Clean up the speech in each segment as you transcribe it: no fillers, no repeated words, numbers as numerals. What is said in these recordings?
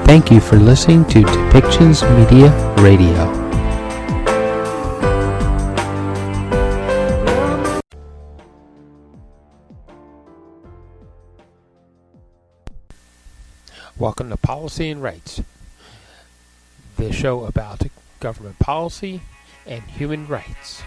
Thank you for listening to Depictions Media Radio. Welcome to Policy and Rights, the show about government policy and human rights.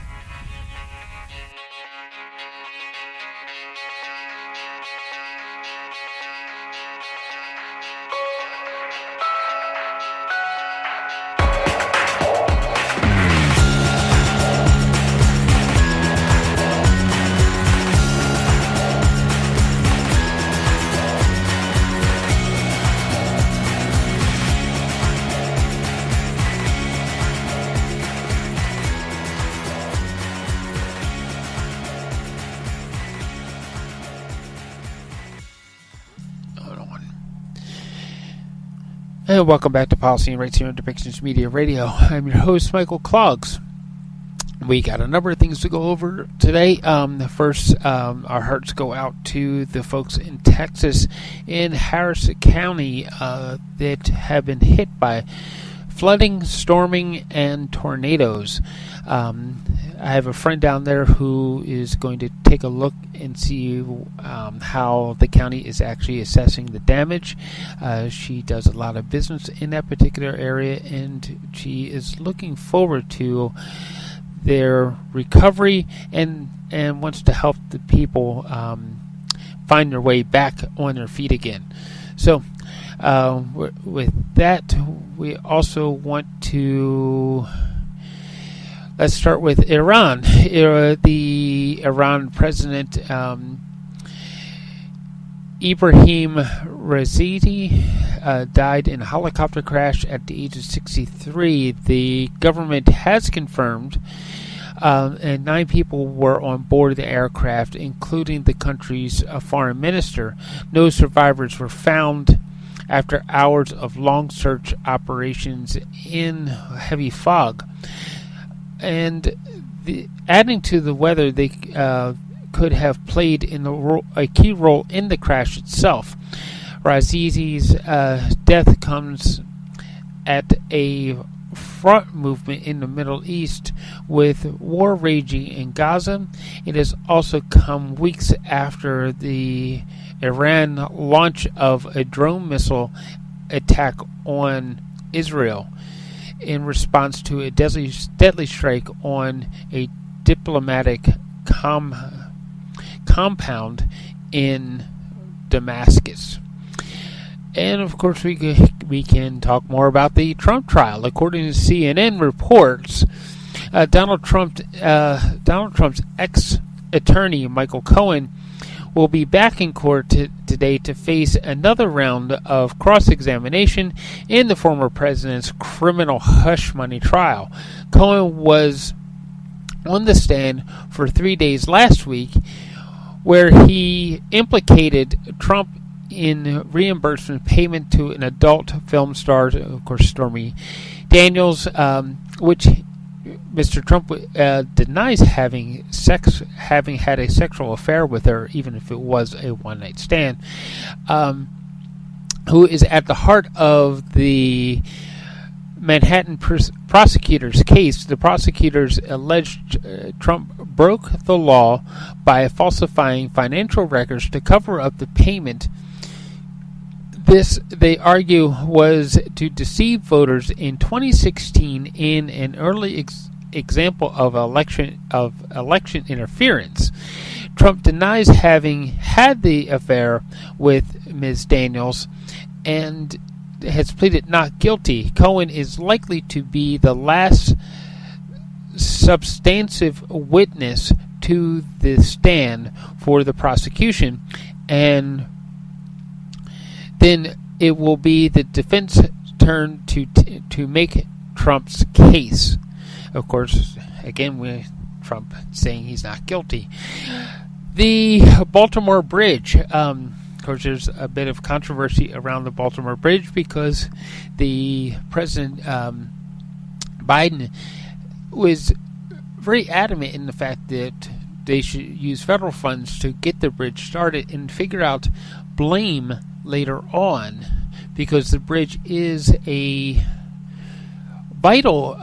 And welcome back to Policy and Rights here on Depictions Media Radio. I'm your host, Michael Clogs. We got a number of things to go over today. First, our hearts go out to the folks in Texas, in Harris County, that have been hit by flooding, storming, and tornadoes. I have a friend down there who is going to take a look and see how the county is actually assessing the damage. She does a lot of business in that particular area, and she is looking forward to their recovery and wants to help the people find their way back on their feet again. So with that, we also want to... Let's start with Iran. The Iran president, Ibrahim Raisi, died in a helicopter crash at the age of 63. The government has confirmed, and 9 people were on board the aircraft, including the country's foreign minister. No survivors were found after hours of long search operations in heavy fog. And adding to the weather, they could have played in a key role in the crash itself. Razizi's death comes at a front movement in the Middle East with war raging in Gaza. It has also come weeks after the Iran launch of a drone missile attack on Israel, in response to a deadly strike on a diplomatic compound in Damascus. And of course, we can talk more about the Trump trial. According to CNN reports, Donald Trump's ex-attorney Michael Cohen will be back in court today to face another round of cross-examination in the former president's criminal hush money trial. Cohen was on the stand for 3 days last week, where he implicated Trump in reimbursement payment to an adult film star, of course Stormy Daniels, which Mr. Trump denies having had a sexual affair with her, even if it was a one-night stand, who is at the heart of the Manhattan prosecutor's case. The prosecutors alleged Trump broke the law by falsifying financial records to cover up the payment. This, they argue, was to deceive voters in 2016 in an early example of election interference. Trump denies having had the affair with Ms. Daniels and has pleaded not guilty. Cohen is likely to be the last substantive witness to the stand for the prosecution, and then it will be the defense turn to make Trump's case. Of course, again, with Trump saying he's not guilty. The Baltimore Bridge. Of course, there's a bit of controversy around the Baltimore Bridge because the President Biden was very adamant in the fact that they should use federal funds to get the bridge started and figure out blame later on, because the bridge is a vital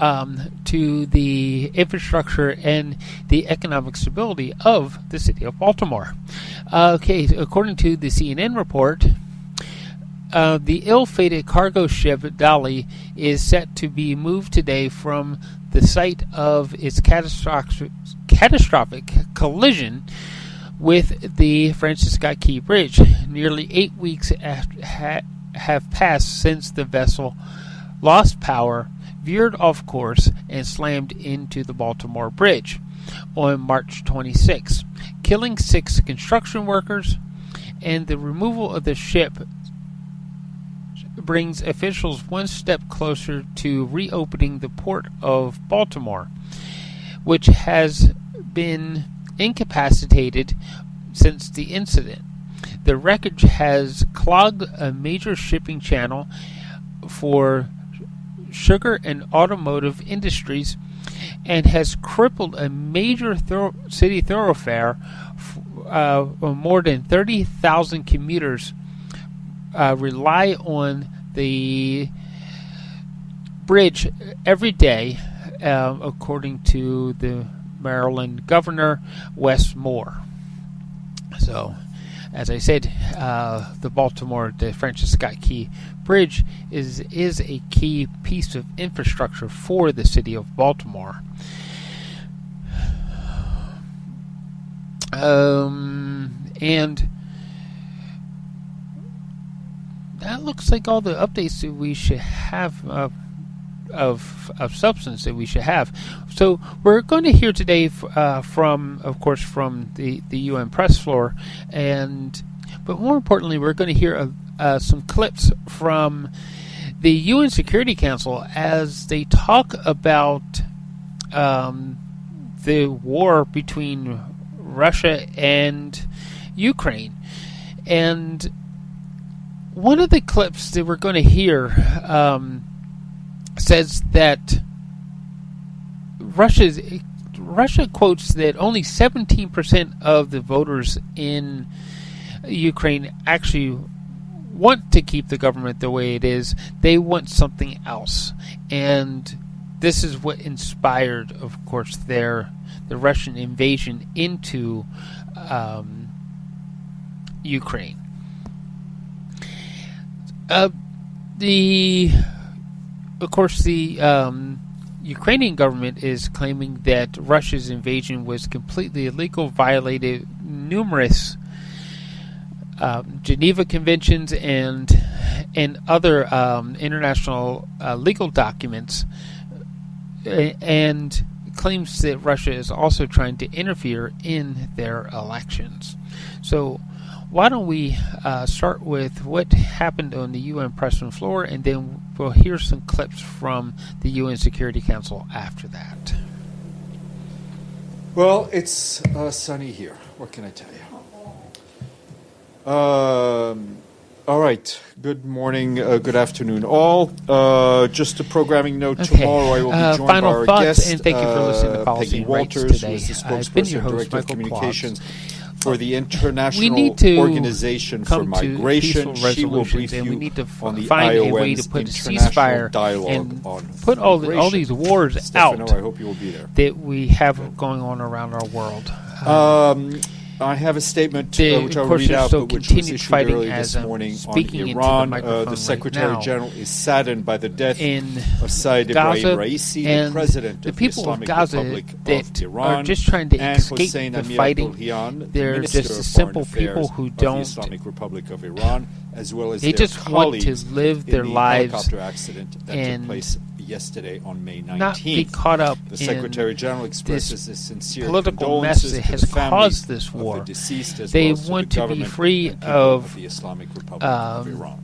to the infrastructure and the economic stability of the city of Baltimore. Okay, according to the CNN report, the ill-fated cargo ship Dali is set to be moved today from the site of its catastrophic collision with the Francis Scott Key Bridge. Nearly 8 weeks have passed since the vessel lost power, veered off course, and slammed into the Baltimore Bridge on March 26, killing 6 construction workers, and the removal of the ship brings officials one step closer to reopening the port of Baltimore, which has been incapacitated since the incident. The wreckage has clogged a major shipping channel for sugar and automotive industries and has crippled a major city thoroughfare. More than 30,000 commuters rely on the bridge every day, according to the Maryland Governor, Wes Moore. So, as I said, the Francis Scott Key Bridge is a key piece of infrastructure for the city of Baltimore. And that looks like all the updates that we should have of substance that we should have. So we're going to hear today from the UN press floor, but more importantly, we're going to hear some clips from the UN Security Council as they talk about the war between Russia and Ukraine. And one of the clips that we're going to hear says that Russia quotes that only 17% of the voters in Ukraine actually want to keep the government the way it is. They want something else. And this is what inspired, of course, the Russian invasion into Ukraine. The Ukrainian government is claiming that Russia's invasion was completely illegal, violated numerous Geneva Conventions and other international legal documents, and claims that Russia is also trying to interfere in their elections. So why don't we start with what happened on the UN press room floor, and then we'll hear some clips from the UN Security Council after that. Well, it's sunny here. What can I tell you? All right. Good morning, good afternoon, all. Just a programming note. Okay. Tomorrow I will be joined by our thoughts, guest, and thank you for listening to Policy Peggy and Rights Walters, today. who is the I've been your spokesperson, host, Director of Michael Communications Klogs. for the We International need to Organization for come to Migration. peaceful She will resolutions, brief and we you need to on the find a way to IOM's put a international ceasefire dialogue and on put all migration. these wars Stefano, out I hope you will be there. that we have going on around our world. I have a statement They, which of I'll course, read are out, still but which was continued issued fighting early as this I'm morning on speaking into the Iran. microphone The Secretary right now. General is saddened by the death In of Saeed Gaza, Ibrahim Raisi, the and president the of the people of Islamic Gaza Republic that of Iran, are just trying to and escape Hossein the Amir fighting. Abdollahian, the They're Minister just of simple Foreign people Affairs who of don't. the Islamic Republic of Iran, as well as They their just want to colleagues live their in the lives helicopter accident that took and place yesterday on May 19th. not be caught up The in Secretary General expresses his sincere political mess condolences that to has the families caused this of war. the deceased, as They well as want to the to be government free and people of the Islamic Republic of Iran.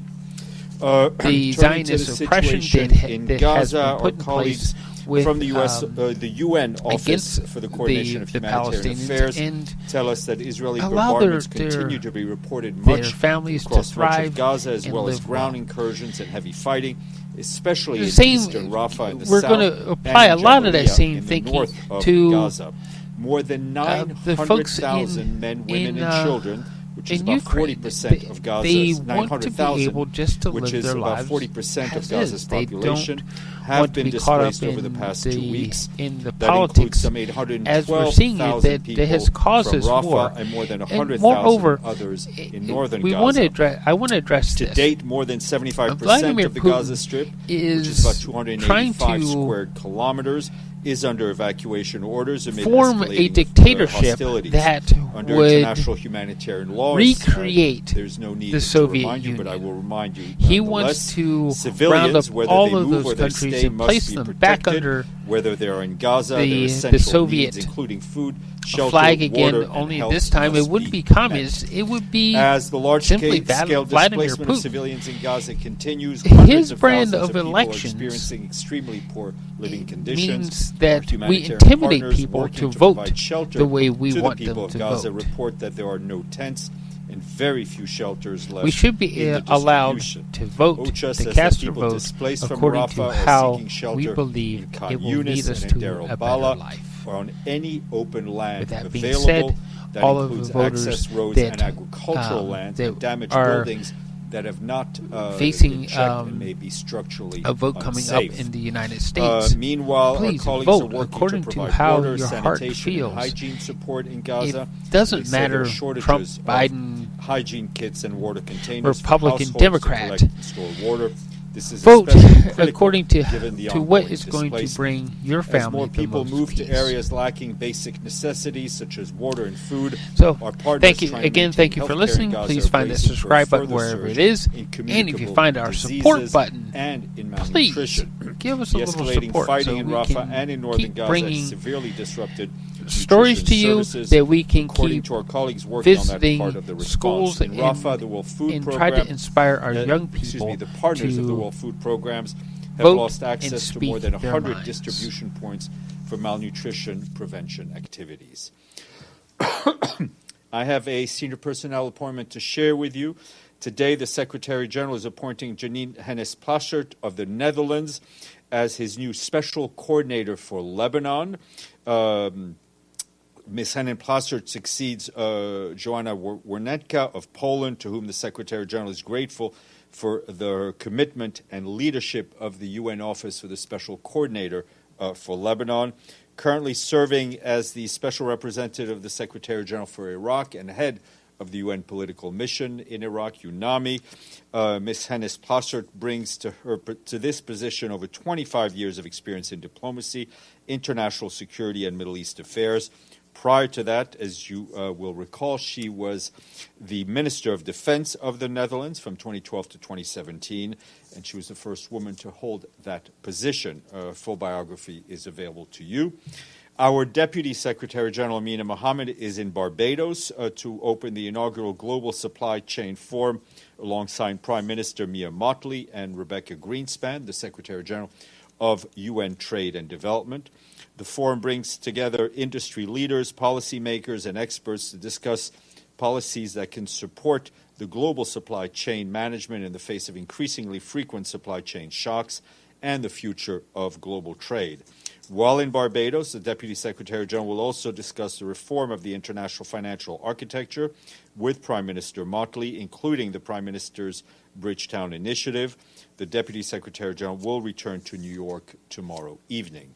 the Turning to Zionist oppression situation in that has Gaza, been put our in colleagues place with from the U.S., the UN Office against for the Coordination of the Humanitarian Palestinians Affairs and tell us that Israeli allow bombardments their continue to be reported their much families to across much thrive of Gaza, as and well as live ground well. incursions and heavy fighting, especially The in same- eastern Rafah in the we're south, going to apply and a in lot of that Jabalia same in the thinking north of to Gaza. More than the folks 900,000 men, women, in and children which is in about Ukraine. 40% of They Gaza's want to be 900,000, able just to which live is their about lives 40% of as Gaza's is. They population, don't have want to been be caught up displaced over the past 2 weeks. in the That politics, includes some as we're seeing it, 812,000 that people has caused from this Rafah war. and more than And 100,000 moreover, others in northern we Gaza. want to address. I want to address To this. date, more than 75% Vladimir of the Putin Gaza Strip, which is is about trying 285 to square kilometers, is under evacuation orders amid form a escalating dictatorship hostilities. that Under would international humanitarian law, recreate there's no need the to Soviet remind you, but I Union. will remind you. He nonetheless, wants to round civilians, up whether all they of move those or they countries stay, and must place be them protected, back under whether they're in Gaza, the their essential Soviet needs, including food, a shelter, flag again. water, and Only health this time it must wouldn't be met. communist. It would be As the simply large-scale Vladimir displacement of Putin. civilians in Gaza continues, His hundreds of brand thousands of people elections are experiencing extremely poor living conditions. means Our that we humanitarian intimidate partners people working to to vote provide shelter the way we to want the people them of to Gaza vote. report that there are no tents and very few shelters left. We should be in the allowed distribution. to vote, OCHA to says that cast our people vote displaced from according Rafah to are how seeking shelter we believe in Khan it will Yunis lead us and in to Deir a better al-Balah, life. or on any open land With that being available. said, That all of includes the voters access roads that, and agricultural lands that and damaged are buildings that have not facing, been checked and may be structurally a vote coming unsafe. up in the United States. Meanwhile, Please our colleagues vote are working according to to provide how water, your heart sanitation, feels. and hygiene support in Gaza. It doesn't They say there matter are shortages Trump, of Biden, hygiene kits and water containers Republican, for households Democrat. to collect and store water. This is vote especially critical according to given the what ongoing is going to displacement. bring your As family more the people most move peace. to areas lacking basic necessities such as water and food, So, our partners thank you trying to again. maintain Thank you for healthcare in listening. Gaza Please are find the bracing for a subscribe button further wherever surge it is, in and if you communicable find our support diseases button, and in please malnutrition. give us a The little escalating support fighting so in we Rafah can and in northern keep Gaza bringing has severely disrupted stories nutrition to you services. that we can According keep to our colleagues working on that visiting part of the response. schools In Rafah, the World Food and Program, try to inspire our young excuse people me, the partners of the to World Food Programs have vote lost and access to speak more than their 100 minds. distribution points for malnutrition prevention activities. I have a senior personnel appointment to share with you. Today, the Secretary General is appointing Janine Hennis-Plasschaert of the Netherlands as his new special coordinator for Lebanon. Ms. Hennis-Plasschaert succeeds Joanna Wernetka of Poland, to whom the Secretary General is grateful for the commitment and leadership of the UN Office for the Special Coordinator for Lebanon. Currently serving as the Special Representative of the Secretary General for Iraq and head of the UN political mission in Iraq, UNAMI. Ms. Hennis-Plasschaert brings to this position over 25 years of experience in diplomacy, international security, and Middle East affairs. Prior to that, as you will recall, she was the Minister of Defense of the Netherlands from 2012 to 2017, and she was the first woman to hold that position. Full biography is available to you. Our Deputy Secretary General Amina Mohammed is in Barbados to open the inaugural Global Supply Chain Forum alongside Prime Minister Mia Mottley and Rebecca Greenspan, the Secretary General of UN Trade and Development. The forum brings together industry leaders, policymakers, and experts to discuss policies that can support the global supply chain management in the face of increasingly frequent supply chain shocks and the future of global trade. While in Barbados, the Deputy Secretary General will also discuss the reform of the international financial architecture with Prime Minister Mottley, including the Prime Minister's Bridgetown Initiative. The Deputy Secretary General will return to New York tomorrow evening.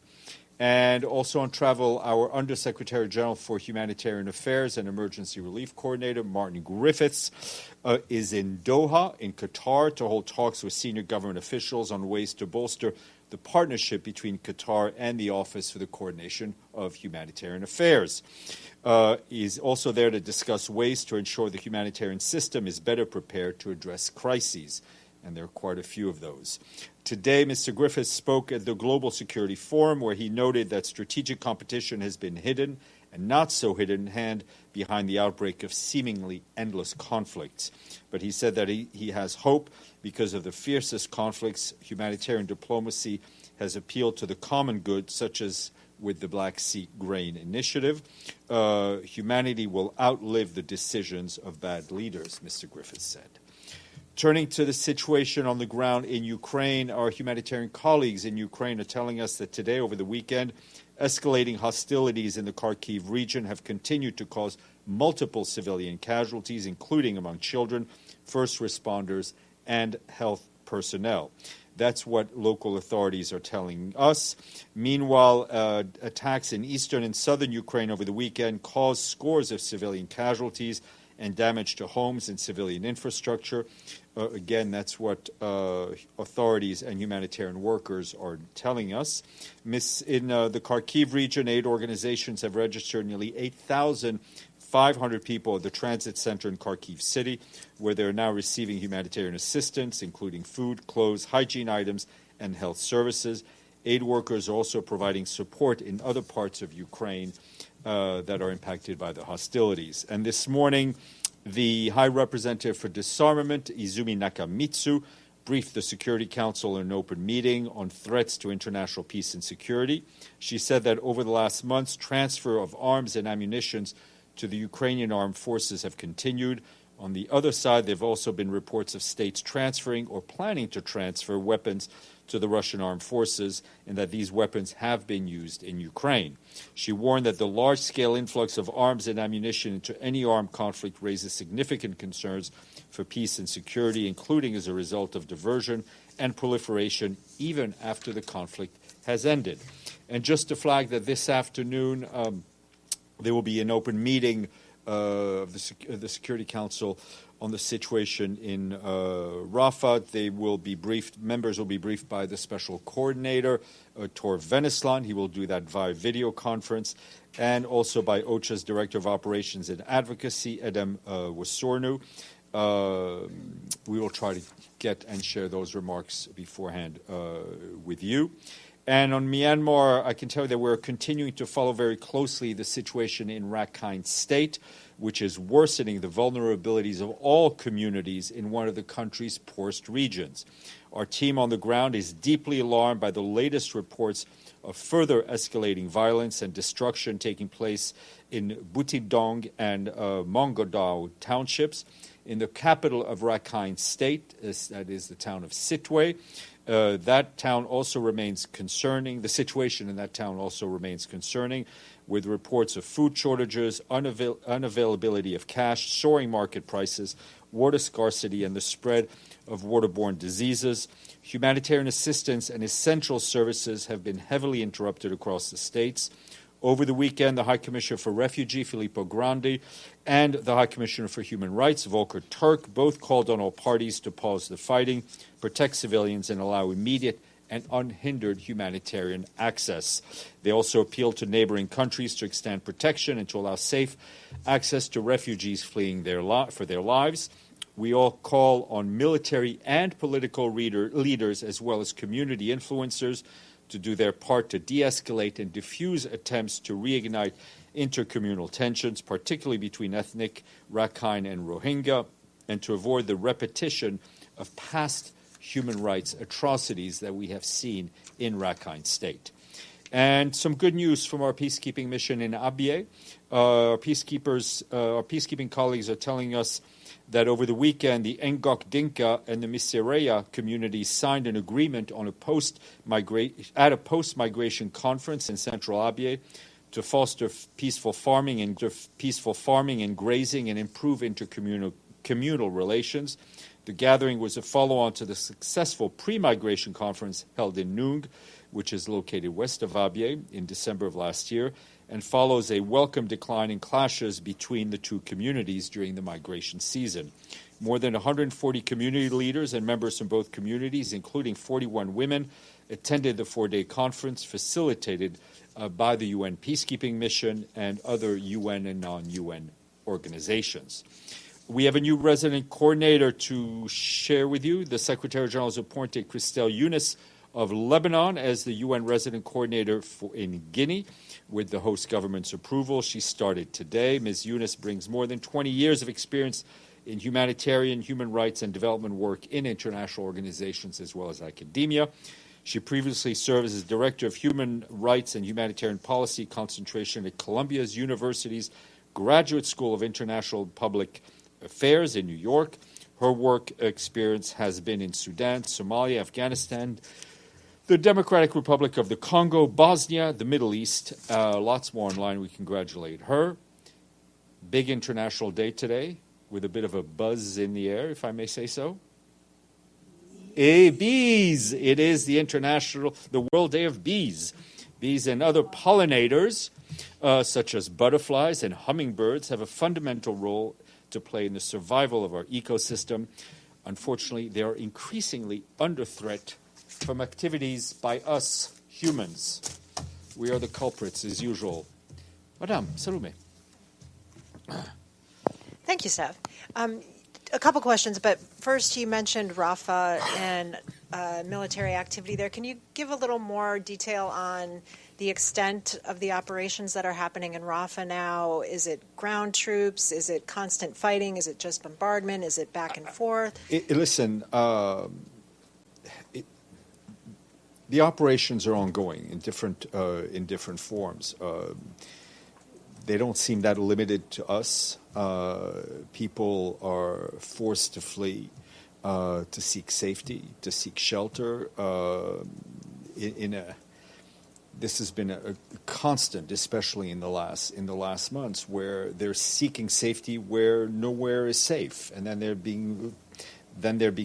And also on travel, our Undersecretary General for Humanitarian Affairs and Emergency Relief Coordinator, Martin Griffiths, is in Doha, in Qatar, to hold talks with senior government officials on ways to bolster the partnership between Qatar and the Office for the Coordination of Humanitarian Affairs. He is also there to discuss ways to ensure the humanitarian system is better prepared to address crises, and there are quite a few of those. Today, Mr. Griffiths spoke at the Global Security Forum, where he noted that strategic competition has been hidden and not so hidden in hand behind the outbreak of seemingly endless conflicts. But he said that he has hope because of the fiercest conflicts. Humanitarian diplomacy has appealed to the common good, such as with the Black Sea Grain Initiative. Humanity will outlive the decisions of bad leaders, Mr. Griffiths said. Turning to the situation on the ground in Ukraine, our humanitarian colleagues in Ukraine are telling us that today, over the weekend, escalating hostilities in the Kharkiv region have continued to cause multiple civilian casualties, including among children, first responders, and health personnel. That's what local authorities are telling us. Meanwhile, attacks in eastern and southern Ukraine over the weekend caused scores of civilian casualties and damage to homes and civilian infrastructure. Again, that's what authorities and humanitarian workers are telling us. In the Kharkiv region, aid organizations have registered nearly 8,500 people at the transit center in Kharkiv City, where they're now receiving humanitarian assistance, including food, clothes, hygiene items, and health services. Aid workers are also providing support in other parts of Ukraine that are impacted by the hostilities. And this morning, the High Representative for Disarmament, Izumi Nakamitsu, briefed the Security Council in an open meeting on threats to international peace and security. She said that over the last months, transfer of arms and ammunition to the Ukrainian armed forces have continued. On the other side, there have also been reports of states transferring or planning to transfer weapons to the Russian armed forces, and that these weapons have been used in Ukraine. She warned that the large-scale influx of arms and ammunition into any armed conflict raises significant concerns for peace and security, including as a result of diversion and proliferation even after the conflict has ended. And just to flag that this afternoon there will be an open meeting of the Security Council on the situation in Rafah. They will be briefed. Members will be briefed by the special coordinator, Tor Venislan. He will do that via video conference, and also by OCHA's Director of Operations and Advocacy, Edem Wasornu. We will try to get and share those remarks beforehand with you. And on Myanmar, I can tell you that we're continuing to follow very closely the situation in Rakhine State, which is worsening the vulnerabilities of all communities in one of the country's poorest regions. Our team on the ground is deeply alarmed by the latest reports of further escalating violence and destruction taking place in Butidong and Mongodao townships. In the capital of Rakhine State, that is the town of Sitwe, that town also remains concerning. The situation in that town also remains concerning, with reports of food shortages, unavailability of cash, soaring market prices, water scarcity, and the spread of waterborne diseases. Humanitarian assistance and essential services have been heavily interrupted across the states. Over the weekend, the High Commissioner for Refugee, Filippo Grandi, and the High Commissioner for Human Rights, Volker Turk, both called on all parties to pause the fighting, protect civilians, and allow immediate and unhindered humanitarian access. They also appealed to neighboring countries to extend protection and to allow safe access to refugees fleeing for their lives. We all call on military and political leaders, as well as community influencers, to do their part to de-escalate and diffuse attempts to reignite intercommunal tensions, particularly between ethnic Rakhine and Rohingya, and to avoid the repetition of past human rights atrocities that we have seen in Rakhine State. And some good news from our peacekeeping mission in Abyei. Our peacekeeping colleagues are telling us that over the weekend, the Ngok Dinka and the Misereya communities signed an agreement on at a post-migration conference in central Abyei to foster peaceful farming and grazing and improve intercommunal relations. The gathering was a follow-on to the successful pre-migration conference held in Nung, which is located west of Abyei, in December of last year, and follows a welcome decline in clashes between the two communities during the migration season. More than 140 community leaders and members from both communities, including 41 women, attended the 4-day conference facilitated by the UN Peacekeeping Mission and other UN and non-UN organizations. We have a new resident coordinator to share with you. The Secretary General has appointed Christelle Younis of Lebanon as the UN resident coordinator in Guinea. With the host government's approval, she started today. Ms. Younis brings more than 20 years of experience in humanitarian, human rights, and development work in international organizations as well as academia. She previously served as Director of Human Rights and Humanitarian Policy Concentration at Columbia University's Graduate School of International Public Affairs in New York. Her work experience has been in Sudan, Somalia, Afghanistan, the Democratic Republic of the Congo, Bosnia, the Middle East. Lots more online. We congratulate her. Big international day today, with a bit of a buzz in the air, if I may say so. Bees! It is the World Day of Bees. Bees and other pollinators, such as butterflies and hummingbirds, have a fundamental role to play in the survival of our ecosystem. Unfortunately, they are increasingly under threat from activities by us humans. We are the culprits, as usual. Madame Salume. Thank you, Steph. A couple questions, but first you mentioned Rafah and military activity there. Can you give a little more detail on the extent of the operations that are happening in Rafah now? Is it ground troops? Is it constant fighting? Is it just bombardment? Is it back and forth? The operations are ongoing in different forms. They don't seem that limited to us. People are forced to flee, to seek safety, to seek shelter. This has been a constant, especially in the last months, where they're seeking safety where nowhere is safe, and then they're being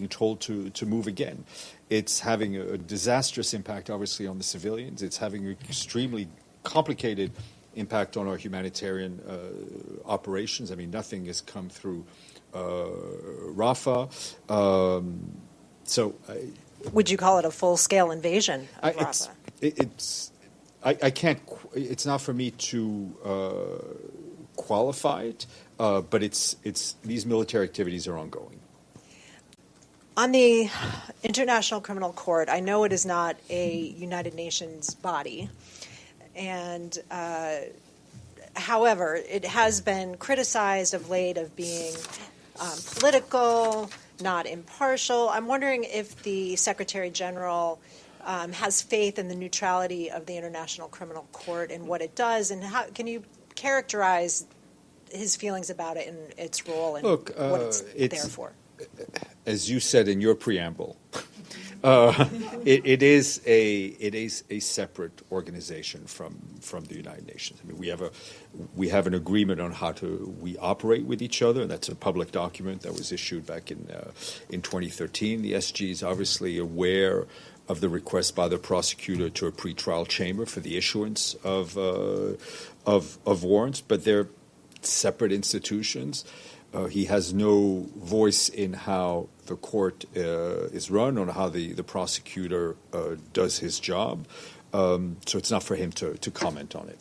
told to move again. It's having a disastrous impact, obviously, on the civilians. It's having an extremely complicated impact on our humanitarian operations. I mean, nothing has come through Rafah. Would you call it a full-scale invasion of Rafah? I can't. It's not for me to qualify it, but it's these military activities are ongoing. On the International Criminal Court, I know it is not a United Nations body, and however, it has been criticized of late of being political, not impartial. I'm wondering if the Secretary General has faith in the neutrality of the International Criminal Court and what it does, and how can you characterize his feelings about it and its role and what it's there for? As you said in your preamble, it is a separate organization from the United Nations. I mean, we have an agreement on how we operate with each other, and that's a public document that was issued back in 2013. The SG is obviously aware of the request by the prosecutor to a pretrial chamber for the issuance of warrants, but they're separate institutions. He has no voice in how the court is run, on how the prosecutor does his job. So it's not for him to comment on it.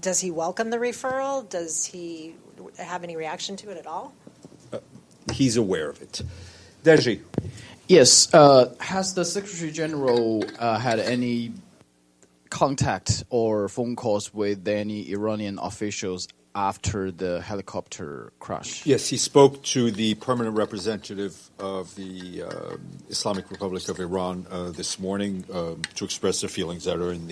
Does he welcome the referral? Does he have any reaction to it at all? He's aware of it. Deji. Yes. Has the Secretary General had any contact or phone calls with any Iranian officials after the helicopter crash? Yes, he spoke to the permanent representative of the Islamic Republic of Iran this morning to express the feelings that are in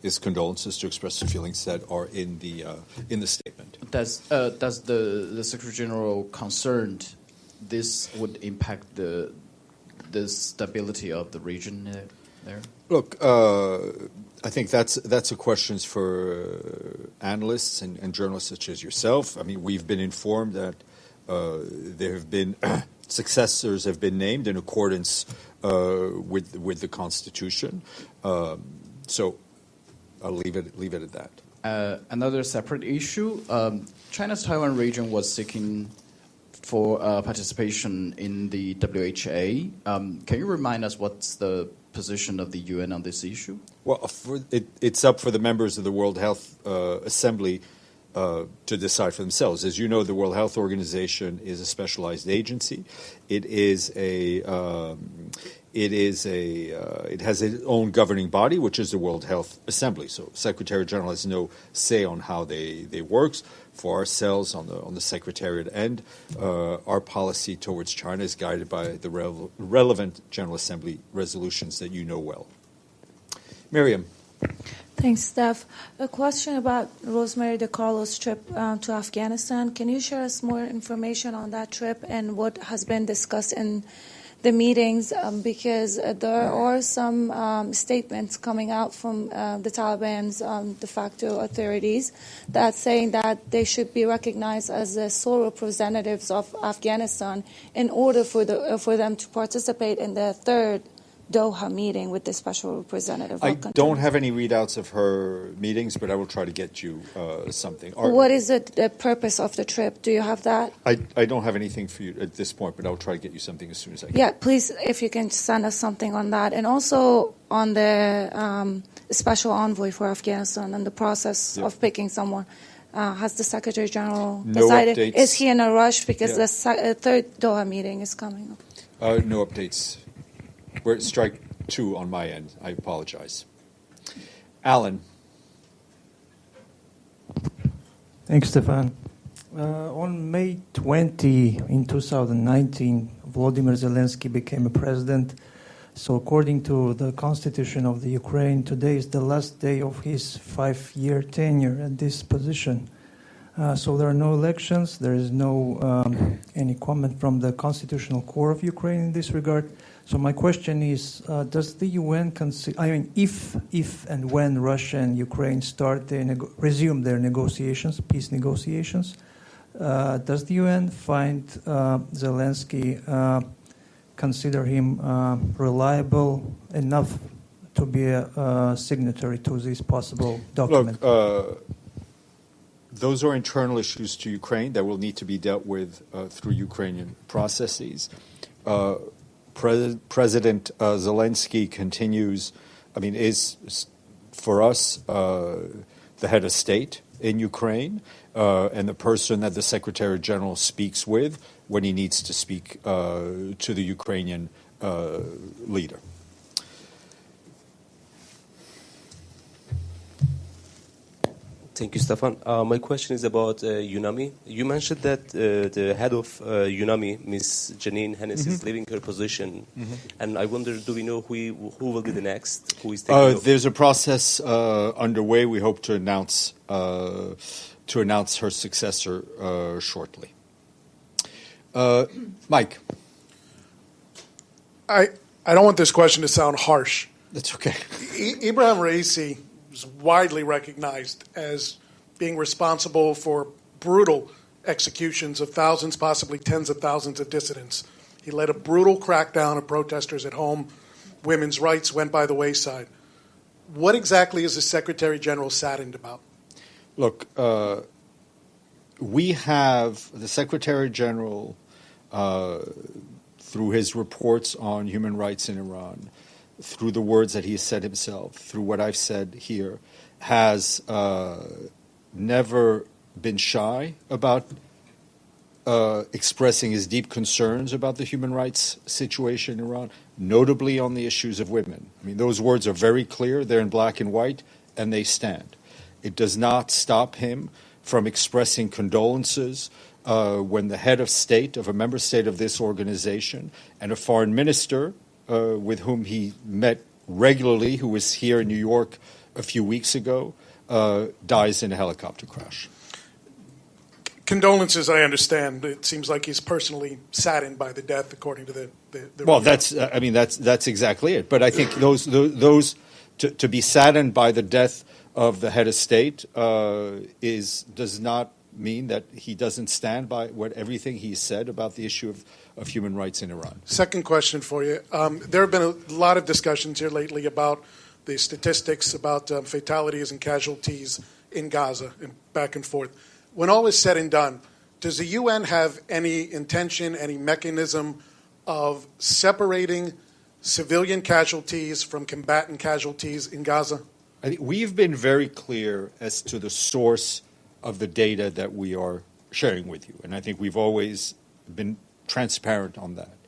his condolences, to express the feelings that are in the statement. Does the Secretary General concerned this would impact the stability of the region there? Look, I think that's a question for analysts and journalists such as yourself. I mean, we've been informed that there have been successors have been named in accordance with the Constitution. So I'll leave it at that. Another separate issue: China's Taiwan region was seeking for participation in the WHA. Can you remind us what's the position of the UN on this issue? Well, it's up for the members of the World Health Assembly to decide for themselves. As you know, the World Health Organization is a specialized agency. It has its own governing body, which is the World Health Assembly. So, Secretary General has no say on how they works. For ourselves, on the Secretariat end, our policy towards China is guided by the relevant General Assembly resolutions that you know well. Miriam. Thanks, Steph. A question about Rosemary DiCarlo's trip to Afghanistan. Can you share us more information on that trip and what has been discussed in the meetings because there are some statements coming out from the Taliban's de facto authorities that saying that they should be recognized as the sole representatives of Afghanistan in order for them to participate in the third Doha meeting with the special representative. I don't have any readouts of her meetings, but I will try to get you something. What is the purpose of the trip? Do you have that? I don't have anything for you at this point, but I'll try to get you something as soon as I can. Yeah, please, if you can send us something on that. And also on the special envoy for Afghanistan and the process of picking someone. Has the Secretary General decided? Updates. Is he in a rush because the third Doha meeting is coming up? No updates. We're at strike 2 on my end. I apologize. Alan. Thanks, Stefan. On May 20 in 2019, Volodymyr Zelensky became a president. So according to the constitution of the Ukraine, today is the last day of his 5-year tenure at this position. So there are no elections. There is no any comment from the Constitutional Court of Ukraine in this regard. So my question is, does the UN consider? I mean, if and when Russia and Ukraine resume their negotiations, peace negotiations, does the UN find Zelensky, consider him reliable enough to be a signatory to this possible document? Look, those are internal issues to Ukraine that will need to be dealt with through Ukrainian processes. President Zelensky continues, is for us the head of state in Ukraine and the person that the Secretary General speaks with when he needs to speak to the Ukrainian leader. Thank you, Stefan. My question is about UNAMI. You mentioned that the head of UNAMI, Ms. Janine Hennis, is leaving her position. And I wonder, do we know who will be the next? Who is taking over? There's a process underway. We hope to announce her successor shortly. Mike. I don't want this question to sound harsh. That's okay. Ibrahim Raisi is widely recognized as being responsible for brutal executions of thousands, possibly tens of thousands of dissidents. He led a brutal crackdown of protesters at home. Women's rights went by the wayside. What exactly is the Secretary General saddened about? Look, we have the Secretary General, through his reports on human rights in Iran, through the words that he has said himself, through what I've said here, has never been shy about expressing his deep concerns about the human rights situation in Iran, notably on the issues of women. Those words are very clear. They're in black and white, and they stand. It does not stop him from expressing condolences when the head of state of a member state of this organization and a foreign minister with whom he met regularly, who was here in New York a few weeks ago, dies in a helicopter crash. Condolences, I understand. It seems like he's personally saddened by the death, according to the well, that's exactly it. But I think those to be saddened by the death of the head of state does not mean that he doesn't stand by everything he said about the issue of human rights in Iran. Second question for you. There have been a lot of discussions here lately about the statistics about fatalities and casualties in Gaza and back and forth. When all is said and done, does the UN have any intention, any mechanism of separating civilian casualties from combatant casualties in Gaza? I think we've been very clear as to the source of the data that we are sharing with you, and I think we've always been transparent on that.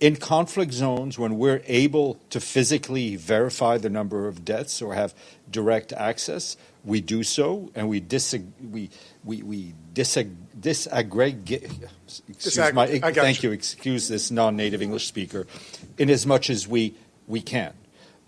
In conflict zones, when we're able to physically verify the number of deaths or have direct access, we do so, and we disaggregate. Thank you. Excuse this non-native English speaker. In as much as we can,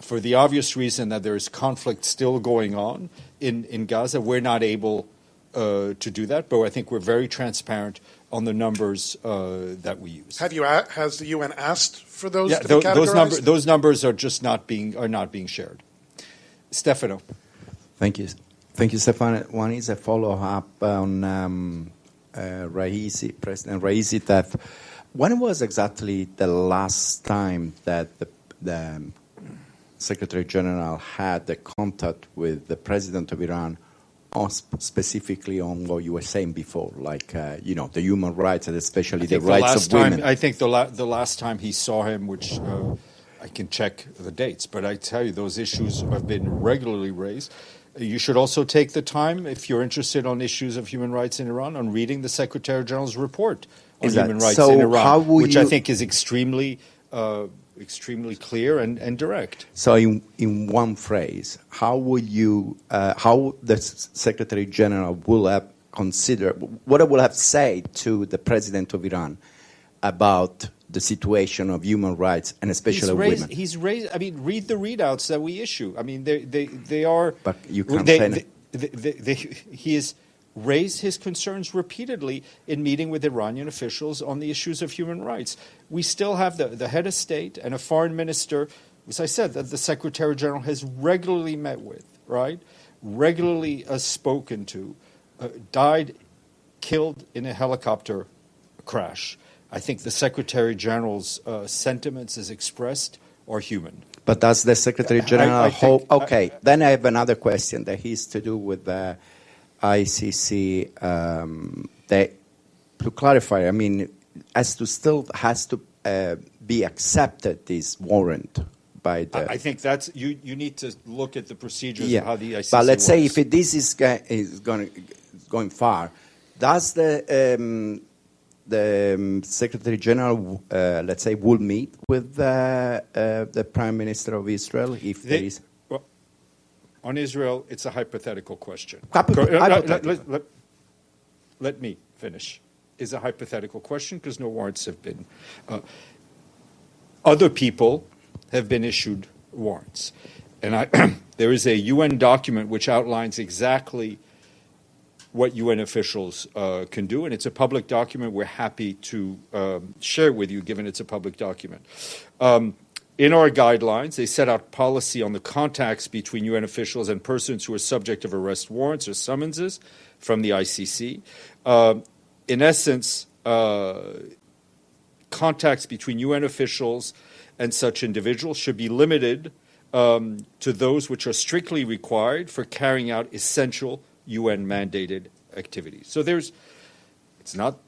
for the obvious reason that there is conflict still going on in Gaza, we're not able to do that. But I think we're very transparent on the numbers that we use. Has the UN asked for those Yeah, to be categorized? those numbers are just not being shared. Stefano. Thank you, Stefan. One is a follow-up on President Raisi. That when was exactly the last time that the Secretary General had the contact with the President of Iran, specifically on what you were saying before, like the human rights and especially the rights of women? I think the last time he saw him, which I can check the dates, but I tell you those issues have been regularly raised. You should also take the time, if you're interested on issues of human rights in Iran, on reading the Secretary General's report on human rights in Iran, which I think is extremely clear and direct. So, in one phrase, how the Secretary General will have considered, what I will have said to the President of Iran about the situation of human rights and especially women? He's raised. I mean, read the readouts that we issue. I mean, they are. But you can't say he has raised his concerns repeatedly in meeting with Iranian officials on the issues of human rights. We still have the head of state and a foreign minister, as I said, that the Secretary General has regularly met with, right? Regularly spoken to, died, killed in a helicopter crash. I think the Secretary General's sentiments as expressed are human. But does the Secretary General hope? Okay, then I have another question that has to do with the ICC. To clarify, I mean, has to be accepted this warrant by the. I think that's you need to look at the procedures of how the ICC. But let's works. say if this is going far, does the Secretary General, let's say, will meet with the Prime Minister of Israel if there is? Well, on Israel, it's a hypothetical question. Let me finish. Is a hypothetical question because no warrants have been. Other people have been issued warrants, and there is a UN document which outlines exactly what UN officials can do, and it's a public document. We're happy to share with you, given it's a public document. In our guidelines, they set out policy on the contacts between UN officials and persons who are subject of arrest warrants or summonses from the ICC. In essence, contacts between UN officials and such individuals should be limited to those which are strictly required for carrying out essential UN mandated activities. So it's not,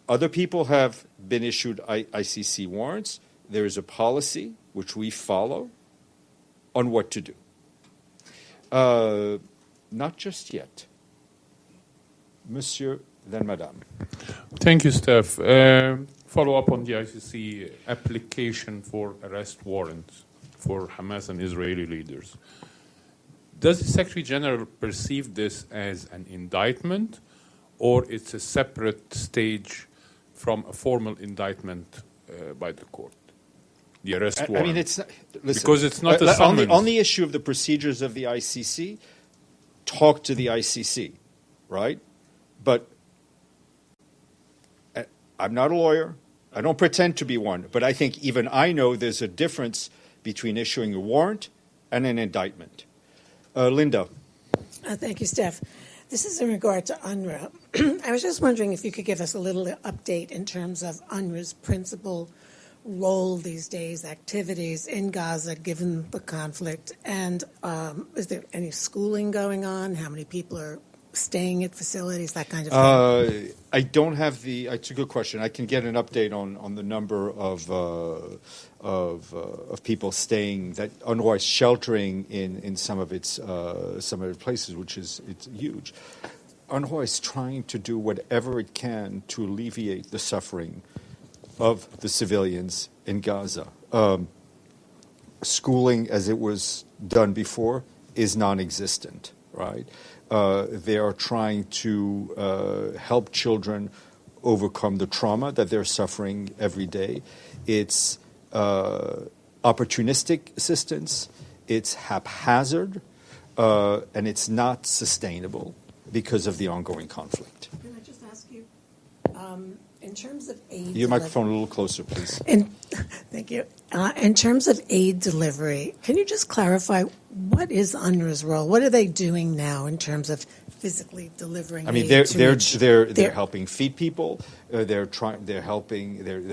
other people have been issued ICC warrants. There is a policy which we follow on what to do. Not just yet. Monsieur, then Madame. Thank you, Steph. Follow up on the ICC application for arrest warrants for Hamas and Israeli leaders. Does the Secretary General perceive this as an indictment, or it's a separate stage from a formal indictment by the court? The arrest warrant. I mean, it's not, listen, because it's not a summons. On the issue of the procedures of the ICC, talk to the ICC, right? But I'm not a lawyer. I don't pretend to be one. But I think even I know there's a difference between issuing a warrant and an indictment. Linda. Thank you, Steph. This is in regard to UNRWA. I was just wondering if you could give us a little update in terms of UNRWA's principal role these days, activities in Gaza, given the conflict, and is there any schooling going on? How many people are staying at facilities, that kind of thing? I don't have it's a good question. I can get an update on the number of people staying, that UNRWA is sheltering in some of its places, which it's huge. UNRWA is trying to do whatever it can to alleviate the suffering of the civilians in Gaza. Schooling, as it was done before, is non-existent, right? They are trying to help children overcome the trauma that they're suffering every day. It's opportunistic assistance, it's haphazard, and it's not sustainable because of the ongoing conflict. Can I just ask you, in terms of aid. Your microphone a little closer, please. Thank you. In terms of aid delivery, can you just clarify what is UNRWA's role? What are they doing now in terms of physically delivering? I mean, aid they're helping feed people. They're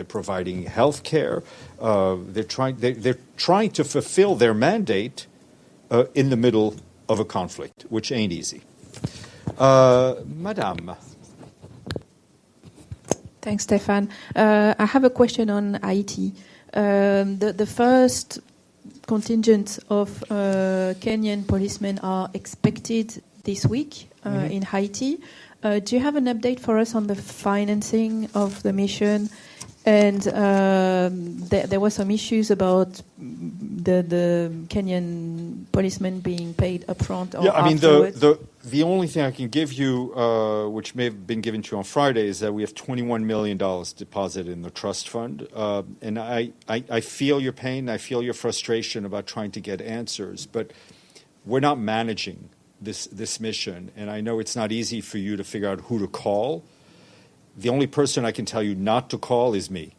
providing health care. They're trying to fulfill their mandate in the middle of a conflict, which ain't easy. Madame. Thanks, Stefan. I have a question on Haiti. The first contingent of Kenyan policemen are expected this week in Haiti. Do you have an update for us on the financing of the mission? And there were some issues about the Kenyan policemen being paid upfront or afterwards. The only thing I can give you, which may have been given to you on Friday, is that we have $21 million deposited in the trust fund. And I feel your pain. I feel your frustration about trying to get answers. But we're not managing this mission. And I know it's not easy for you to figure out who to call. The only person I can tell you not to call is me.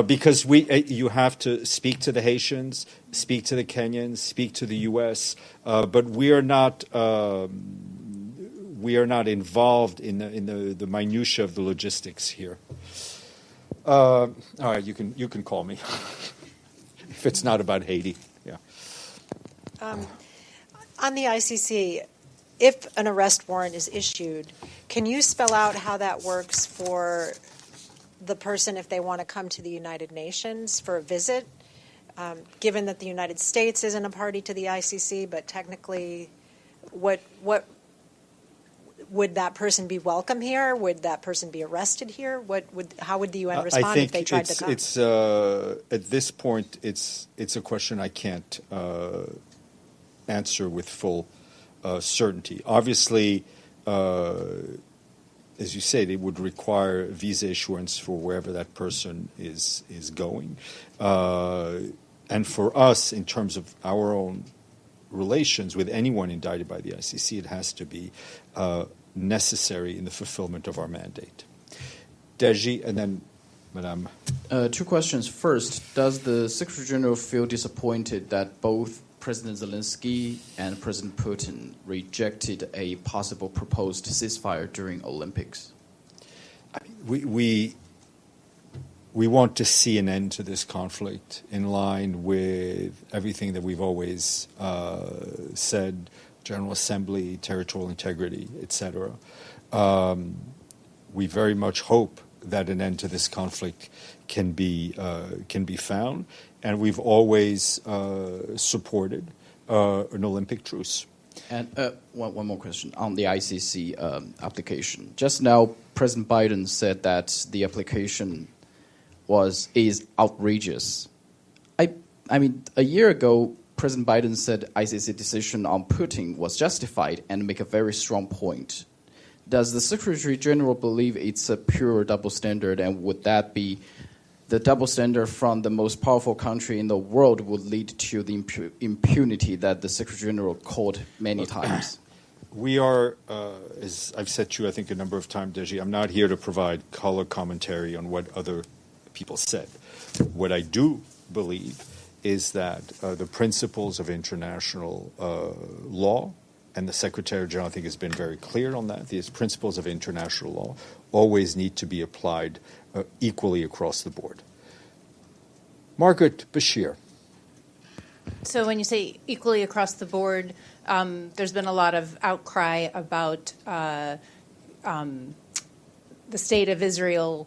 Because you have to speak to the Haitians, speak to the Kenyans, speak to the U.S., but we are not involved in the minutia of the logistics here. All right, you can call me if it's not about Haiti. Yeah. On the ICC, if an arrest warrant is issued, can you spell out how that works for the person if they want to come to the United Nations for a visit? Given that the United States isn't a party to the ICC, but technically, what would that person be welcome here? Would that person be arrested here? How would the UN respond if they tried to come? It's at this point, it's a question I can't answer with full certainty. Obviously, as you said, it would require visa issuance for wherever that person is going. And for us, in terms of our own relations with anyone indicted by the ICC, it has to be necessary in the fulfillment of our mandate. Deji, and then Madame. Two questions. First, does the Secretary General feel disappointed that both President Zelensky and President Putin rejected a possible proposed ceasefire during Olympics? We want to see an end to this conflict in line with everything that we've always said, General Assembly, territorial integrity, etc. We very much hope that an end to this conflict can be found, and we've always supported an Olympic truce. And one more question on the ICC application. Just now, President Biden said that the application is outrageous. I mean, a year ago, President Biden said ICC decision on Putin was justified and make a very strong point. Does the Secretary General believe it's a pure double standard, and would that be the double standard from the most powerful country in the world would lead to the impunity that the Secretary General called many times? We are, as I've said to you, I think a number of times, Deji, I'm not here to provide color commentary on what other people said. What I do believe is that the principles of international law, and the Secretary General, I think, has been very clear on that, these principles of international law always need to be applied equally across the board. Margaret Bashir. So when you say equally across the board, there's been a lot of outcry about the state of Israel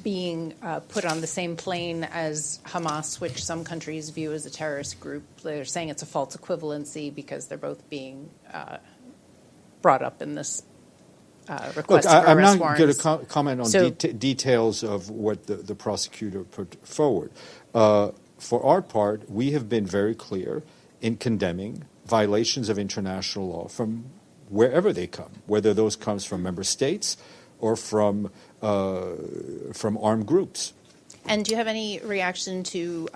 being put on the same plane as Hamas, which some countries view as a terrorist group. They're saying it's a false equivalency because they're both being brought up in this request for arrest I'm not warrants. going to comment on details of what the prosecutor put forward. For our part, we have been very clear in condemning violations of international law from wherever they come, whether those comes from member states or from armed groups. And do you have any reaction to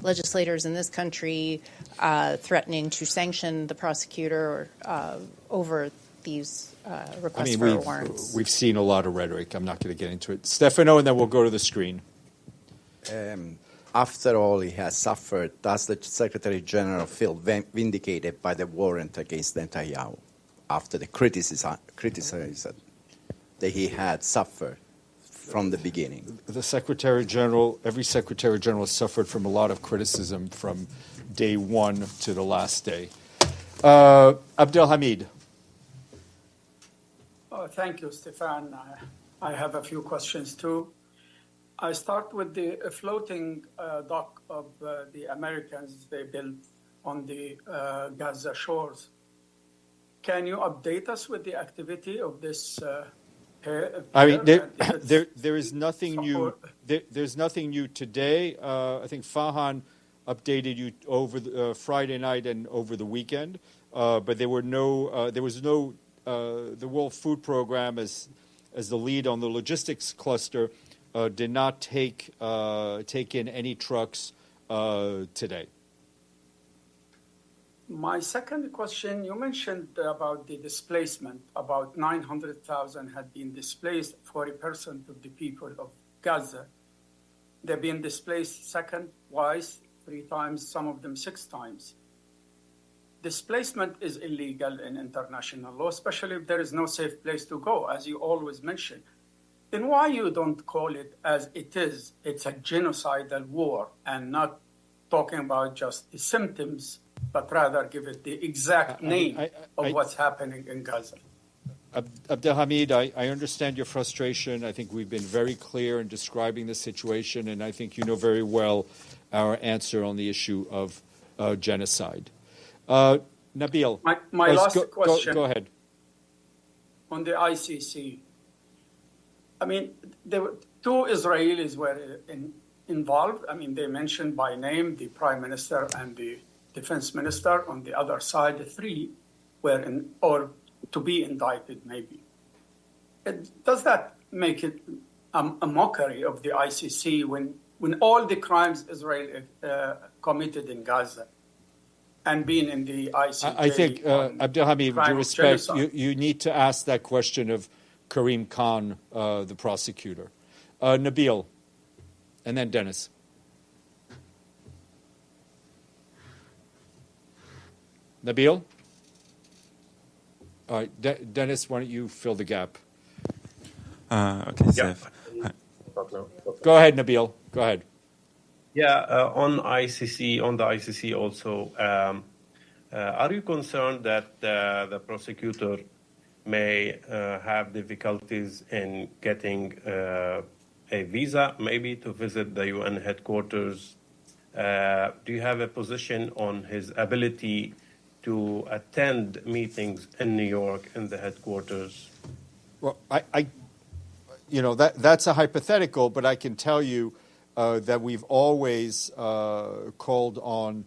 legislators in this country threatening to sanction the prosecutor over these I requests mean, for warrants? we've seen a lot of rhetoric. I'm not going to get into it. Stefano, and then we'll go to the screen. After all he has suffered, does the Secretary General feel vindicated by the warrant against Netanyahu after the criticism that he had suffered from the beginning? The Secretary General, every Secretary General has suffered from a lot of criticism from day one to the last day. Abdelhamid. Thank you, Stefan. I have a few questions too. I start with the floating dock of the Americans they built on the Gaza shores. Can you update us with the activity of this? I mean, there is nothing new. There's nothing new today. I think Fahan updated you over the, Friday night and over the weekend, but there was no. The World Food Program, as the lead on the logistics cluster, did not take in any trucks today. My second question, you mentioned about the displacement. About 900,000 had been displaced, 40% of the people of Gaza. They've been displaced second, twice, 3 times, some of them 6 times. Displacement is illegal in international law, especially if there is no safe place to go, as you always mention. Then why you don't call it as it is? It's a genocidal war, and not talking about just the symptoms, but rather give it the exact name of what's happening in Gaza. Abdelhamid, I understand your frustration. I think we've been very clear in describing the situation, and I think you know very well our answer on the issue of genocide. Nabil. My last question. Go ahead. On the ICC. I mean, there were 2 Israelis were involved. I mean, they mentioned by name the Prime Minister and the Defense Minister. On the other side, the 3 were or to be indicted, maybe. Does that make it a mockery of the ICC when all the crimes Israel committed in Gaza and being in the ICC? I think, Abdelhamid, with due respect, you need to ask that question of Karim Khan, the prosecutor. Nabil, and then Dennis. Nabil? All right, Dennis, why don't you fill the gap? Okay, Steph. Go ahead, Nabil. Go ahead. Yeah, on the ICC also, are you concerned that the prosecutor may have difficulties in getting a visa, maybe to visit the UN headquarters? Do you have a position on his ability to attend meetings in New York in the headquarters? Well, that's a hypothetical, but I can tell you that we've always called on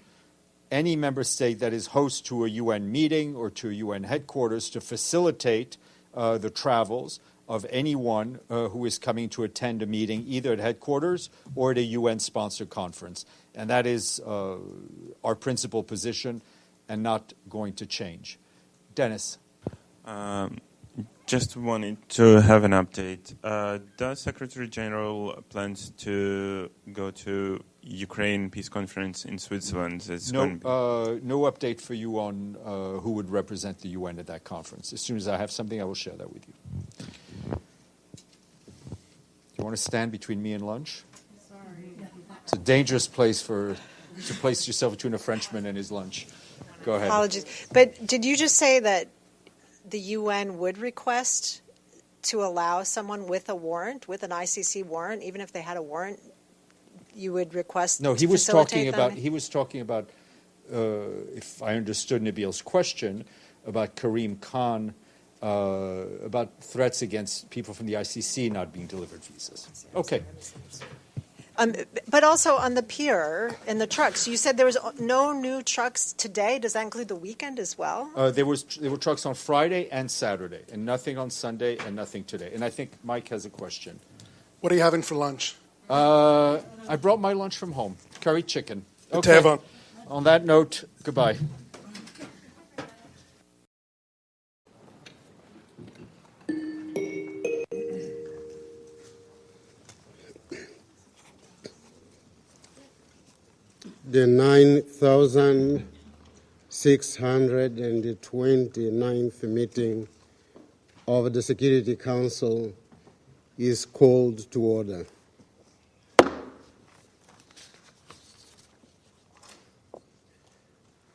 any member state that is host to a UN meeting or to a UN headquarters to facilitate the travels of anyone who is coming to attend a meeting, either at headquarters or at a UN-sponsored conference. And that is our principal position and not going to change. Dennis. Just wanted to have an update. Does Secretary General plans to go to Ukraine peace conference in Switzerland? No update for you on who would represent the UN at that conference. As soon as I have something, I will share that with you. You want to stand between me and lunch? Sorry. It's a dangerous place to place yourself between a Frenchman and his lunch. Go ahead. Apologies. But did you just say that the UN would request to allow someone with a warrant, with an ICC warrant, even if they had a warrant, you would request? No, he to was talking facilitate about. He was talking about. If I understood Nabil's question about Karim Khan, about threats against people from the ICC not being delivered visas. Okay. But also on the pier in the trucks, you said there was no new trucks today. Does that include the weekend as well? There were trucks on Friday and Saturday, and nothing on Sunday, and nothing today. And I think Mike has a question. What are you having for lunch? I brought my lunch from home, curry chicken. Okay. On that note, goodbye. The 9,629th meeting of the Security Council is called to order.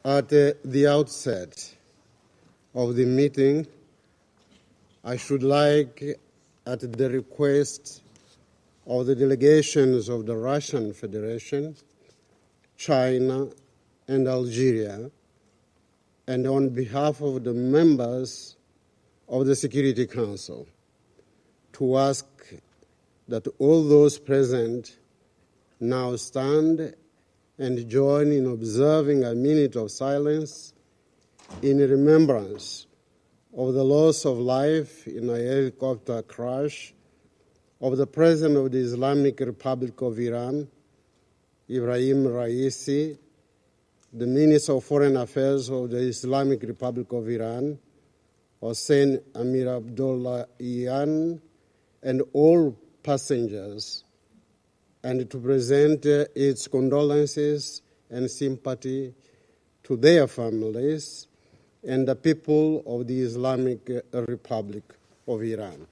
At the outset of the meeting, I should like, at the request of the delegations of the Russian Federation, China, and Algeria, and on behalf of the members of the Security Council, to ask that all those present now stand and join in observing a minute of silence in remembrance of the loss of life in a helicopter crash of the President of the Islamic Republic of Iran, Ibrahim Raisi, the Minister of Foreign Affairs of the Islamic Republic of Iran, Hossein Amir Abdollahian, and all passengers, and to present its condolences and sympathy to their families and the people of the Islamic Republic of Iran.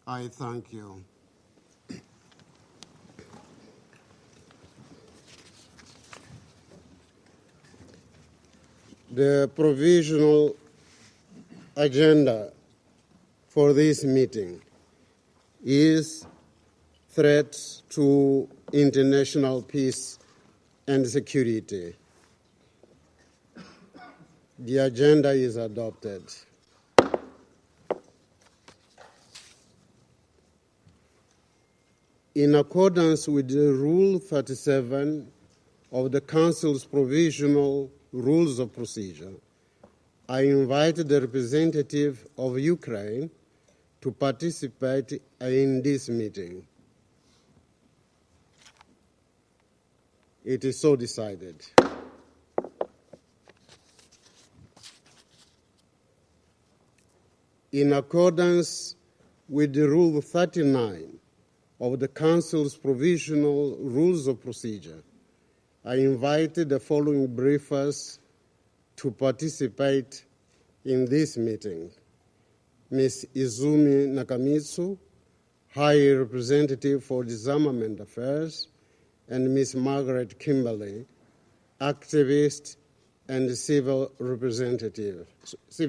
I thank you. The provisional agenda for this meeting is threats to international peace and security. The agenda is adopted. In accordance with the Rule 37 of the Council's Provisional Rules of Procedure, I invite the representative of Ukraine to participate in this meeting. It is so decided. In accordance with the Rule 39 of the Council's Provisional Rules of Procedure, I invited the following briefers to participate in this meeting: Ms. Izumi Nakamitsu, High Representative for Disarmament Affairs, and Ms. Margaret Kimberley, activist and civil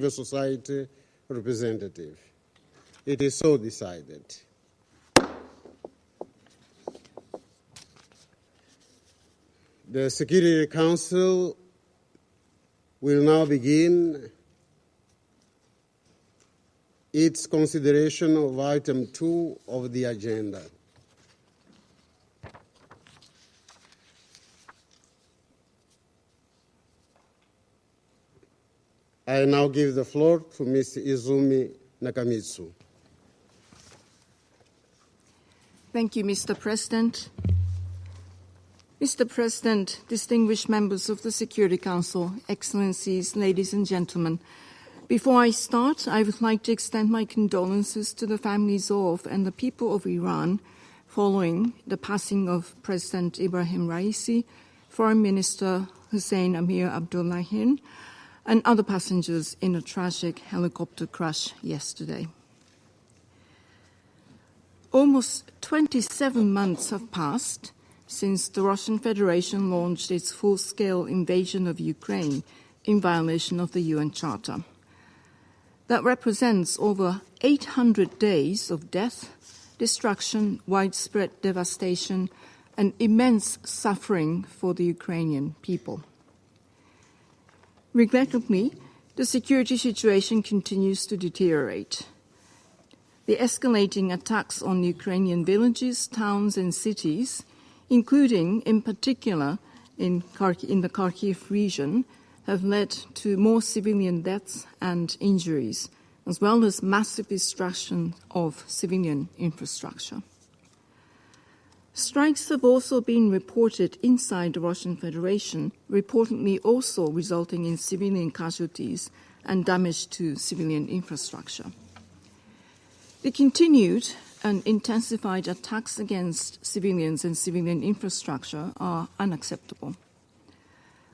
society representative. It is so decided. The Security Council will now begin its consideration of item 2 of the agenda. I now give the floor to Ms. Izumi Nakamitsu. Thank you, Mr. President. Mr. President, distinguished members of the Security Council, Excellencies, ladies and gentlemen, before I start, I would like to extend my condolences to the families of and the people of Iran following the passing of President Ibrahim Raisi, Foreign Minister Hossein Amir Abdollahian, and other passengers in a tragic helicopter crash yesterday. Almost 27 months have passed since the Russian Federation launched its full-scale invasion of Ukraine in violation of the UN Charter. That represents over 800 days of death, destruction, widespread devastation, and immense suffering for the Ukrainian people. Regrettably, the security situation continues to deteriorate. the escalating attacks on Ukrainian villages, towns, and cities, including, in particular, in the Kharkiv region, have led to more civilian deaths and injuries, as well as massive destruction of civilian infrastructure. Strikes have also been reported inside the Russian Federation, reportedly also resulting in civilian casualties and damage to civilian infrastructure. The continued and intensified attacks against civilians and civilian infrastructure are unacceptable.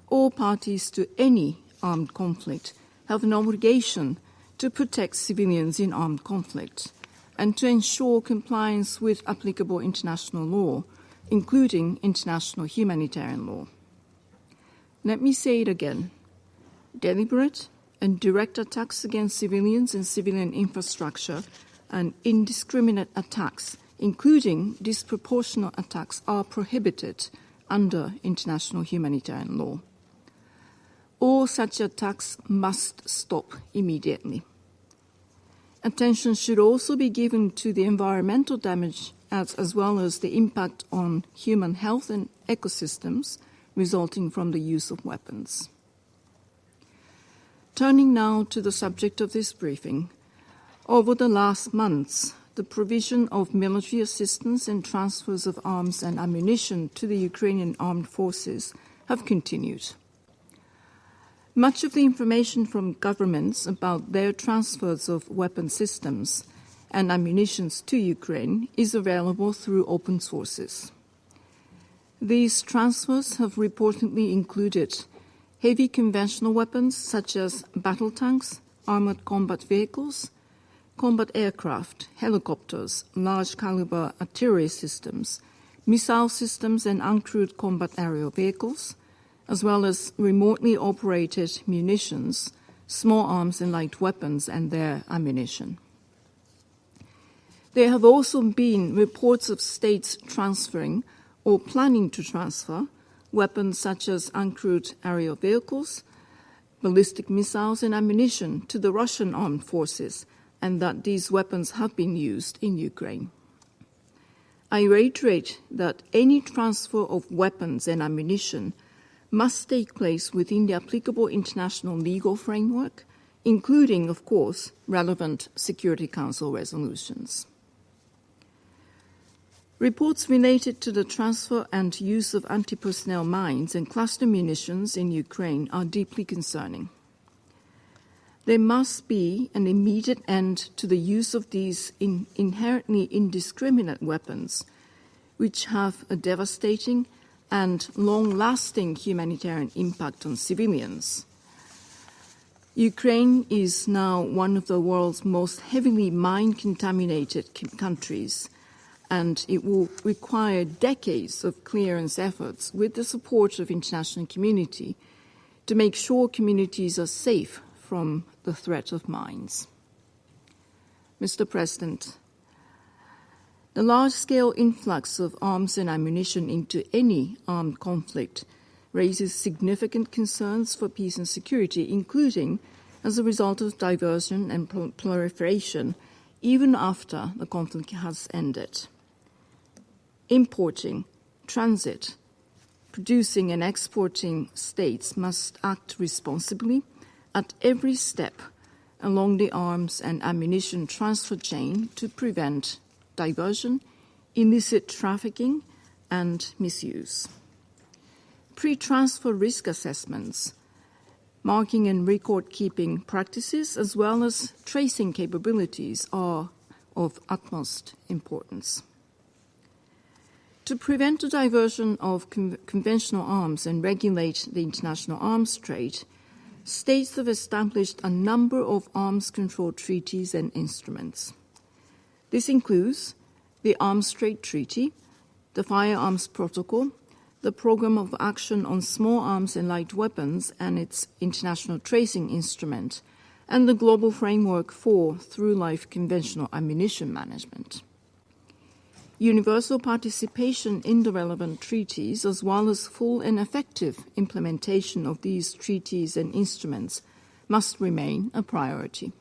All parties to any armed conflict have an obligation to protect civilians in armed conflict and to ensure compliance with applicable international law, including international humanitarian law. Let me say it again. Deliberate and direct attacks against civilians and civilian infrastructure and indiscriminate attacks, including disproportionate attacks, are prohibited under international humanitarian law. All such attacks must stop immediately. Attention should also be given to the environmental damage as well as the impact on human health and ecosystems resulting from the use of weapons. Turning now to the subject of this briefing, over the last months, the provision of military assistance and transfers of arms and ammunition to the Ukrainian armed forces have continued. Much of the information from governments about their transfers of weapon systems and ammunition to Ukraine is available through open sources. These transfers have reportedly included heavy conventional weapons such as battle tanks, armored combat vehicles, combat aircraft, helicopters, large-caliber artillery systems, missile systems and uncrewed combat aerial vehicles, as well as remotely operated munitions, small arms and light weapons and their ammunition. There have also been reports of states transferring or planning to transfer weapons such as uncrewed aerial vehicles, ballistic missiles and ammunition to the Russian armed forces, and that these weapons have been used in Ukraine. I reiterate that any transfer of weapons and ammunition must take place within the applicable international legal framework, including, of course, relevant Security Council resolutions. Reports related to the transfer and use of anti-personnel mines and cluster munitions in Ukraine are deeply concerning. There must be an immediate end to the use of these inherently indiscriminate weapons, which have a devastating and long-lasting humanitarian impact on civilians. Ukraine is now one of the world's most heavily mine-contaminated countries, and it will require decades of clearance efforts with the support of the international community to make sure communities are safe from the threat of mines. Mr. President, the large-scale influx of arms and ammunition into any armed conflict raises significant concerns for peace and security, including as a result of diversion and proliferation, even after the conflict has ended. Importing, transit, producing and exporting states must act responsibly at every step along the arms and ammunition transfer chain to prevent diversion, illicit trafficking, and misuse. Pre-transfer risk assessments, marking and record-keeping practices, as well as tracing capabilities are of utmost importance. To prevent the diversion of conventional arms and regulate the international arms trade, states have established a number of arms control treaties and instruments. This includes the Arms Trade Treaty, the Firearms Protocol, the Programme of Action on Small Arms and Light Weapons and its International Tracing Instrument, and the Global Framework for Through-Life Conventional Ammunition Management. Universal participation in the relevant treaties, as well as full and effective implementation of these treaties and instruments, must remain a priority.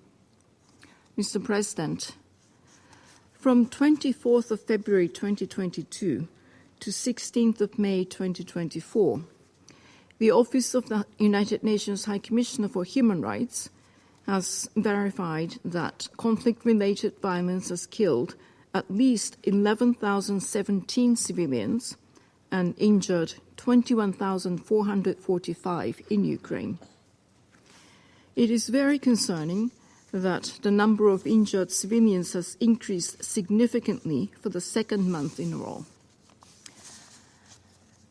Mr. President, From 24th of February 2022 to 16th of May 2024, the Office of the United Nations High Commissioner for Human Rights has verified that conflict-related violence has killed at least 11,017 civilians and injured 21,445 in Ukraine. It is very concerning that the number of injured civilians has increased significantly for the second month in a row.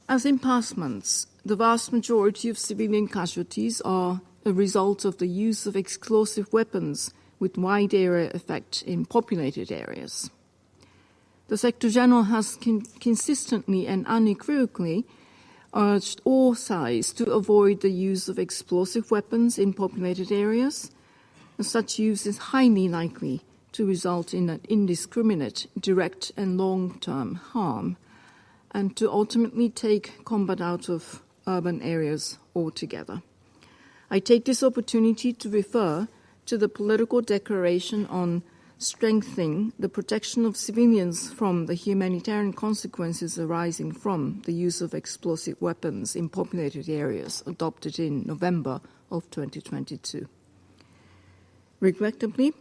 As in past months, the vast majority of civilian casualties are a result of the use of explosive weapons with wide area effect in populated areas. The Secretary General has consistently and unequivocally urged all sides to avoid the use of explosive weapons in populated areas. Such use is highly likely to result in an indiscriminate, direct and long-term harm, and to ultimately take combat out of urban areas altogether. I take this opportunity to refer to the political declaration on strengthening the protection of civilians from the humanitarian consequences arising from the use of explosive weapons in populated areas, adopted in November of 2022. Regrettably,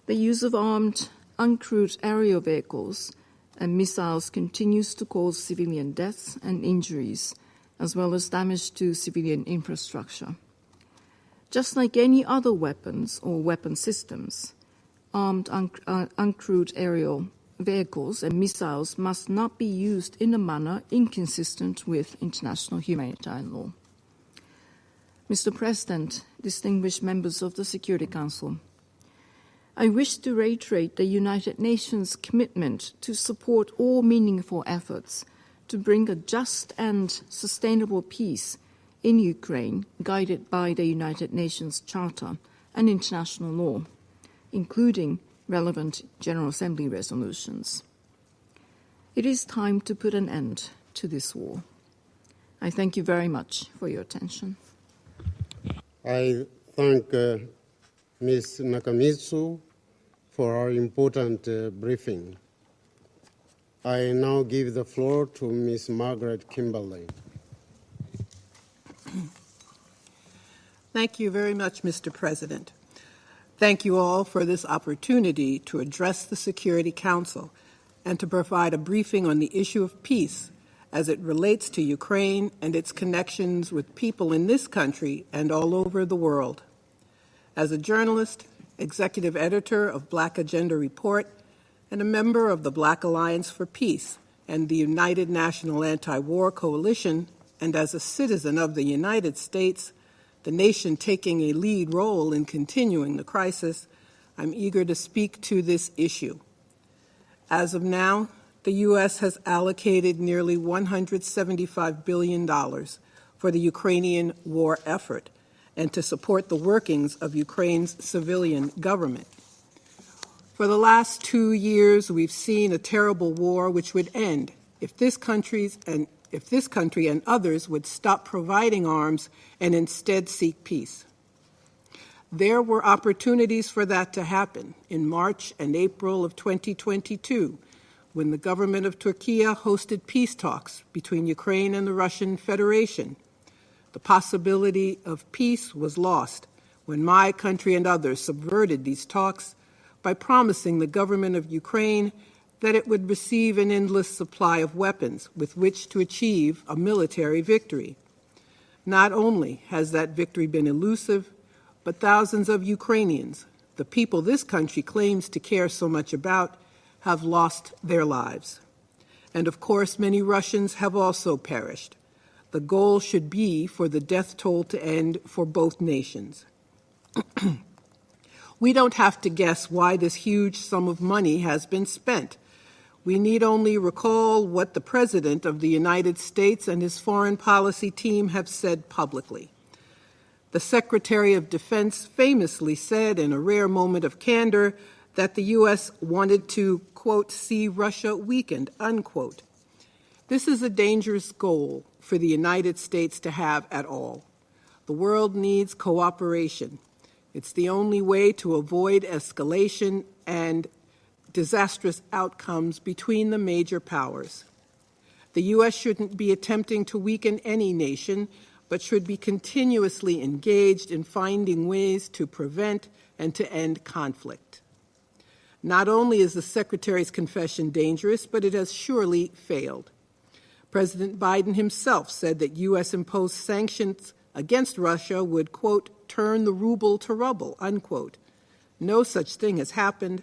the use of armed, uncrewed aerial vehicles and missiles continues to cause civilian deaths and injuries, as well as damage to civilian infrastructure. Just like any other weapons or weapon systems, armed uncrewed aerial vehicles and missiles must not be used in a manner inconsistent with international humanitarian law. Mr. President, distinguished members of the Security Council, I wish to reiterate the United Nations' commitment to support all meaningful efforts to bring a just and sustainable peace in Ukraine, guided by the United Nations Charter and international law, including relevant General Assembly resolutions. It is time to put an end to this war. I thank you very much for your attention. I thank Ms. Nakamitsu for our important briefing. I now give the floor to Ms. Margaret Kimberley. Thank you very much, Mr. President. Thank you all for this opportunity to address the Security Council and to provide a briefing on the issue of peace as it relates to Ukraine and its connections with people in this country and all over the world. As a journalist, executive editor of Black Agenda Report, and a member of the Black Alliance for Peace and the United National Anti-War Coalition, and as a citizen of the United States, the nation taking a lead role in continuing the crisis, I'm eager to speak to this issue. As of now, the U.S. has allocated nearly $175 billion for the Ukrainian war effort and to support the workings of Ukraine's civilian government. For the last 2 years, we've seen a terrible war which would end if this country and others would stop providing arms and instead seek peace. There were opportunities for that to happen in March and April of 2022, when the government of Turkey hosted peace talks between Ukraine and the Russian Federation. The possibility of peace was lost when my country and others subverted these talks by promising the government of Ukraine that it would receive an endless supply of weapons with which to achieve a military victory. Not only has that victory been elusive, but thousands of Ukrainians, the people this country claims to care so much about, have lost their lives. And of course, many Russians have also perished. The goal should be for the death toll to end for both nations. We don't have to guess why this huge sum of money has been spent. We need only recall what the President of the United States and his foreign policy team have said publicly. The Secretary of Defense famously said in a rare moment of candor that the U.S. wanted to, quote, see Russia weakened, unquote. This is a dangerous goal for the United States to have at all. The world needs cooperation. It's the only way to avoid escalation and disastrous outcomes between the major powers. The U.S. shouldn't be attempting to weaken any nation, but should be continuously engaged in finding ways to prevent and to end conflict. Not only is the Secretary's confession dangerous, but it has surely failed. President Biden himself said that U.S.-imposed sanctions against Russia would, quote, turn the ruble to rubble, unquote. No such thing has happened,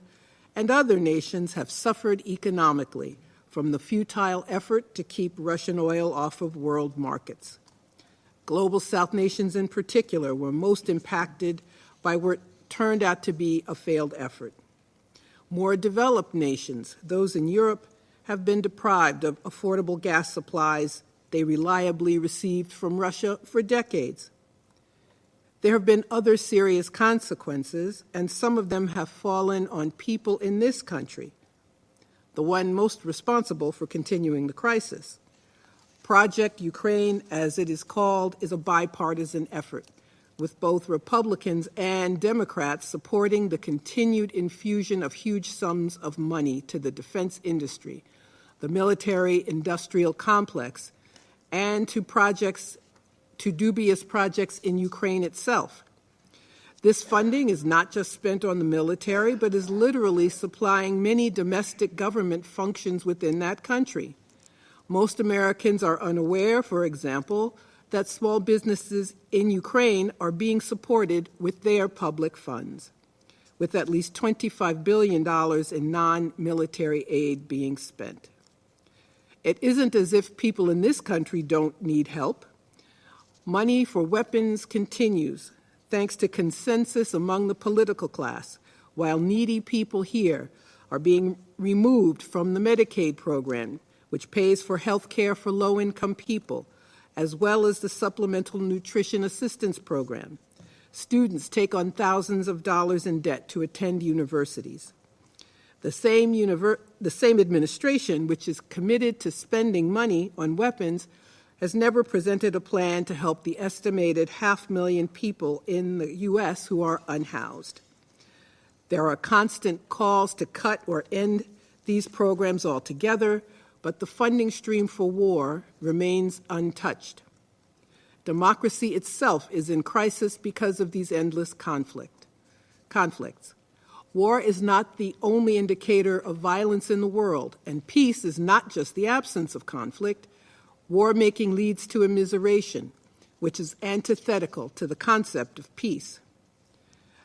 and other nations have suffered economically from the futile effort to keep Russian oil off of world markets. Global South nations in particular were most impacted by what turned out to be a failed effort. More developed nations, those in Europe, have been deprived of affordable gas supplies they reliably received from Russia for decades. There have been other serious consequences, and some of them have fallen on people in this country, the one most responsible for continuing the crisis. Project Ukraine, as it is called, is a bipartisan effort, with both Republicans and Democrats supporting the continued infusion of huge sums of money to the defense industry, the military-industrial complex, and to dubious projects in Ukraine itself. This funding is not just spent on the military, but is literally supplying many domestic government functions within that country. Most Americans are unaware, for example, that small businesses in Ukraine are being supported with their public funds, with at least $25 billion in non-military aid being spent. It isn't as if people in this country don't need help. Money for weapons continues, thanks to consensus among the political class, while needy people here are being removed from the Medicaid program, which pays for health care for low-income people, as well as the Supplemental Nutrition Assistance Program. Students take on thousands of dollars in debt to attend universities. The same administration, which is committed to spending money on weapons, has never presented a plan to help the estimated 500,000 people in the U.S. who are unhoused. There are constant calls to cut or end these programs altogether, but the funding stream for war remains untouched. Democracy itself is in crisis because of these endless conflicts. War is not the only indicator of violence in the world, and peace is not just the absence of conflict. War-making leads to immiseration, which is antithetical to the concept of peace.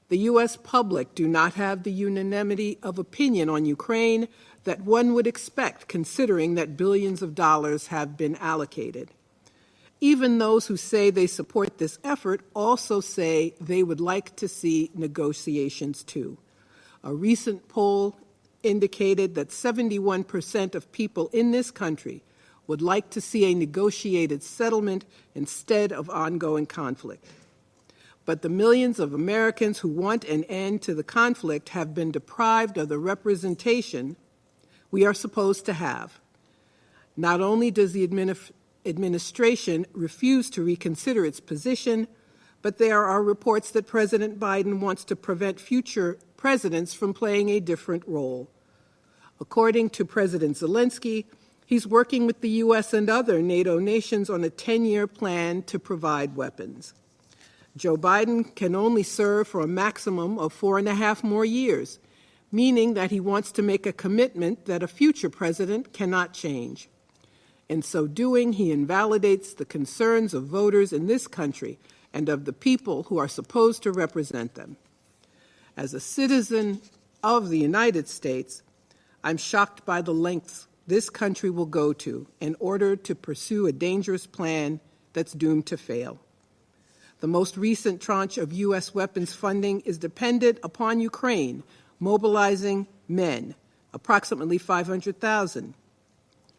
The U.S. public do not have the unanimity of opinion on Ukraine that one would expect, considering that billions of dollars have been allocated. Even those who say they support this effort also say they would like to see negotiations too. A recent poll indicated that 71% of people in this country would like to see a negotiated settlement instead of ongoing conflict. But the millions of Americans who want an end to the conflict have been deprived of the representation we are supposed to have. Not only does the administration refuse to reconsider its position, but there are reports that President Biden wants to prevent future presidents from playing a different role. According to President Zelensky, he's working with the U.S. and other NATO nations on a 10-year plan to provide weapons. Joe Biden can only serve for a maximum of 4.5 more years, meaning that he wants to make a commitment that a future president cannot change. In so doing, he invalidates the concerns of voters in this country and of the people who are supposed to represent them. As a citizen of the United States, I'm shocked by the lengths this country will go to in order to pursue a dangerous plan that's doomed to fail. The most recent tranche of U.S. weapons funding is dependent upon Ukraine mobilizing men, approximately 500,000.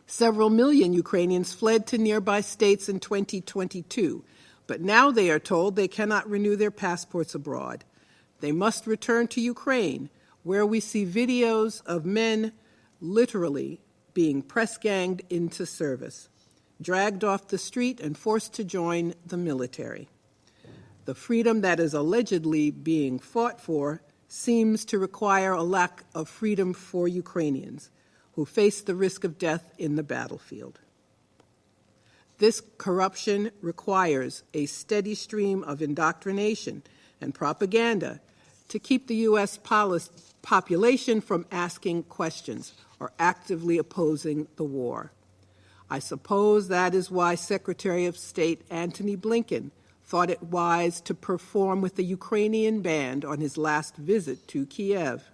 Several million Ukrainians fled to nearby states in 2022, but now they are told they cannot renew their passports abroad. They must return to Ukraine, where we see videos of men literally being press-ganged into service, dragged off the street and forced to join the military. The freedom that is allegedly being fought for seems to require a lack of freedom for Ukrainians who face the risk of death in the battlefield. This corruption requires a steady stream of indoctrination and propaganda to keep the U.S. population from asking questions or actively opposing the war. I suppose that is why Secretary of State Antony Blinken thought it wise to perform with the Ukrainian band on his last visit to Kiev.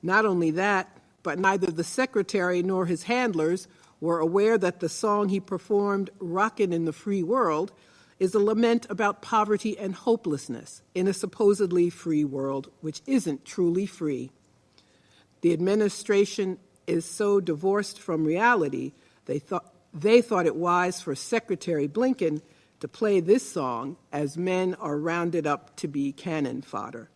Not only that, but neither the Secretary nor his handlers were aware that the song he performed, Rockin' in the Free World, is a lament about poverty and hopelessness in a supposedly free world, which isn't truly free. The administration is so divorced from reality, they thought it wise for Secretary Blinken to play this song as men are rounded up to be cannon fodder.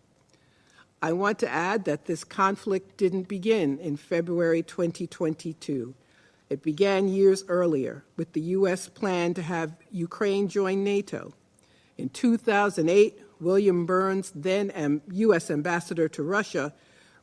I want to add that this conflict didn't begin in February 2022. It began years earlier with the U.S. plan to have Ukraine join NATO. In 2008, William Burns, then U.S. ambassador to Russia,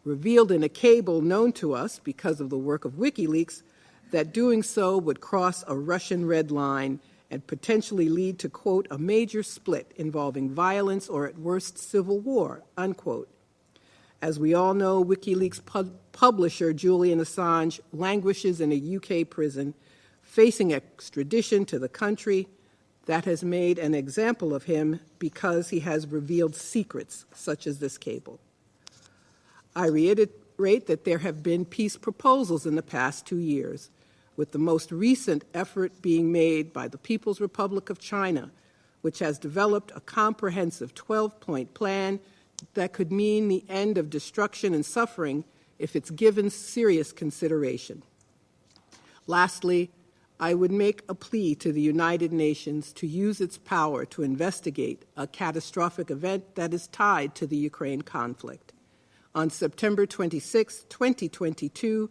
revealed in a cable known to us because of the work of WikiLeaks that doing so would cross a Russian red line and potentially lead to, quote, a major split involving violence or at worst civil war, unquote. As we all know, WikiLeaks publisher Julian Assange languishes in a UK prison, facing extradition to the country that has made an example of him because he has revealed secrets such as this cable. I reiterate that there have been peace proposals in the past 2 years, with the most recent effort being made by the People's Republic of China, which has developed a comprehensive 12-point plan that could mean the end of destruction and suffering if it's given serious consideration. Lastly, I would make a plea to the United Nations to use its power to investigate a catastrophic event that is tied to the Ukraine conflict. On September 26, 2022,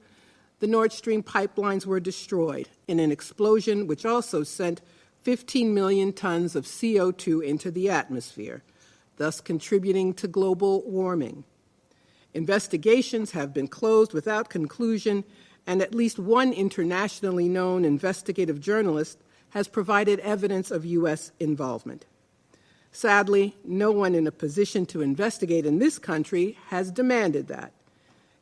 the Nord Stream pipelines were destroyed in an explosion which also sent 15 million tons of CO2 into the atmosphere, thus contributing to global warming. Investigations have been closed without conclusion, and at least one internationally known investigative journalist has provided evidence of U.S. involvement. Sadly, no one in a position to investigate in this country has demanded that.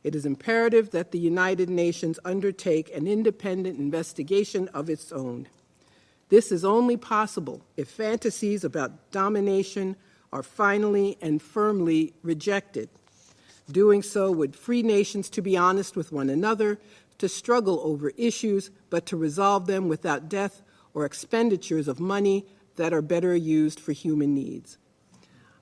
It is imperative that the United Nations undertake an independent investigation of its own. This is only possible if fantasies about domination are finally and firmly rejected. Doing so would free nations to be honest with one another, to struggle over issues, but to resolve them without death or expenditures of money that are better used for human needs.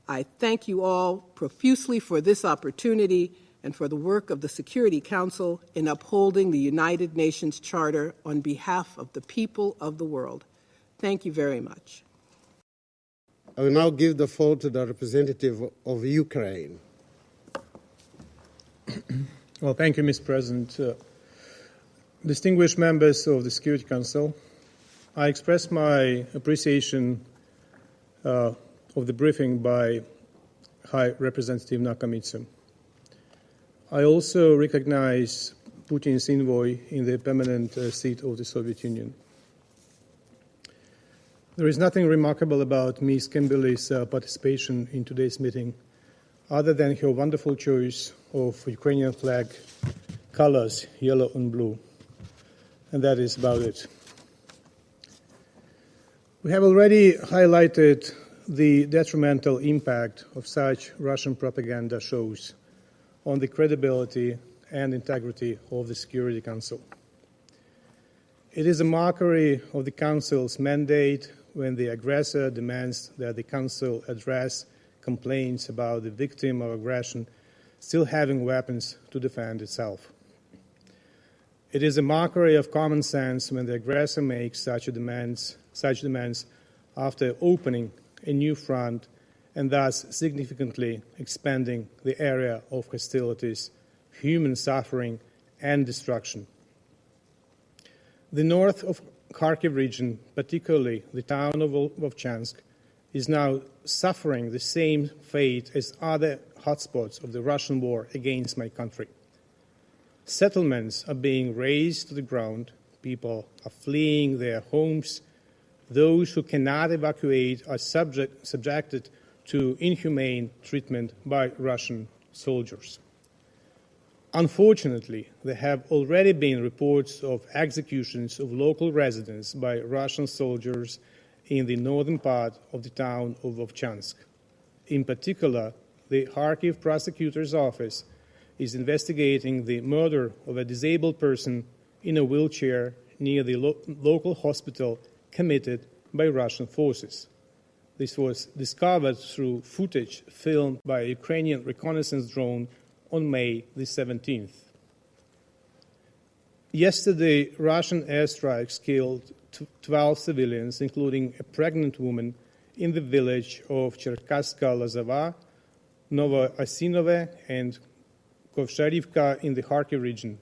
I thank you all profusely for this opportunity and for the work of the Security Council in upholding the United Nations Charter on behalf of the people of the world. Thank you very much. I will now give the floor to the representative of Ukraine. Well, thank you, Mr. President. Distinguished members of the Security Council, I express my appreciation of the briefing by High Representative Nakamitsu. I also recognize Putin's envoy in the permanent seat of the Soviet Union. There is nothing remarkable about Ms. Kimberly's participation in today's meeting other than her wonderful choice of Ukrainian flag colors, yellow and blue. And that is about it. We have already highlighted the detrimental impact of such Russian propaganda shows on the credibility and integrity of the Security Council. It is a mockery of the Council's mandate when the aggressor demands that the Council address complaints about the victim of aggression still having weapons to defend itself. It is a mockery of common sense when the aggressor makes such demands after opening a new front and thus significantly expanding the area of hostilities, human suffering, and destruction. The north of Kharkiv region, particularly the town of Vovchansk, is now suffering the same fate as other hotspots of the Russian war against my country. Settlements are being razed to the ground. People are fleeing their homes. Those who cannot evacuate are subjected to inhumane treatment by Russian soldiers. Unfortunately, there have already been reports of executions of local residents by Russian soldiers in the northern part of the town of Vovchansk. In particular, the Kharkiv prosecutor's office is investigating the murder of a disabled person in a wheelchair near the local hospital committed by Russian forces. This was discovered through footage filmed by a Ukrainian reconnaissance drone on May the 17th. Yesterday, Russian airstrikes killed 12 civilians, including a pregnant woman, in the village of Cherkasska Lozova, Novoasinove, and Kovsharivka in the Kharkiv region,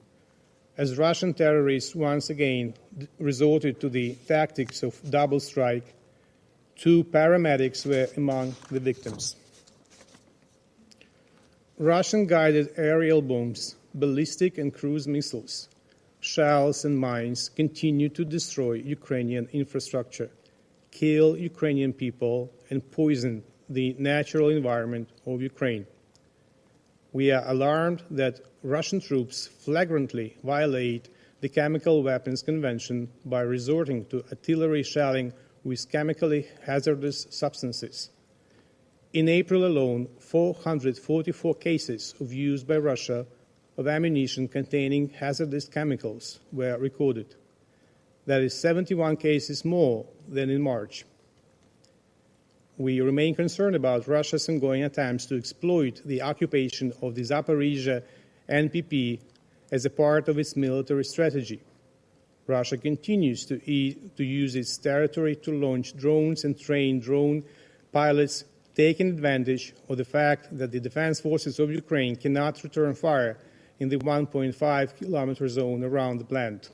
as Russian terrorists once again resorted to the tactics of double strike. 2 paramedics were among the victims. Russian-guided aerial bombs, ballistic and cruise missiles, shells and mines continue to destroy Ukrainian infrastructure, kill Ukrainian people, and poison the natural environment of Ukraine. We are alarmed that Russian troops flagrantly violate the Chemical Weapons Convention by resorting to artillery shelling with chemically hazardous substances. In April alone, 444 cases of use by Russia of ammunition containing hazardous chemicals were recorded. That is 71 cases more than in March. We remain concerned about Russia's ongoing attempts to exploit the occupation of the Zaporizhzhia NPP as a part of its military strategy. Russia continues to use its territory to launch drones and train drone pilots, taking advantage of the fact that the defense forces of Ukraine cannot return fire in the 1.5-kilometer zone around the plant.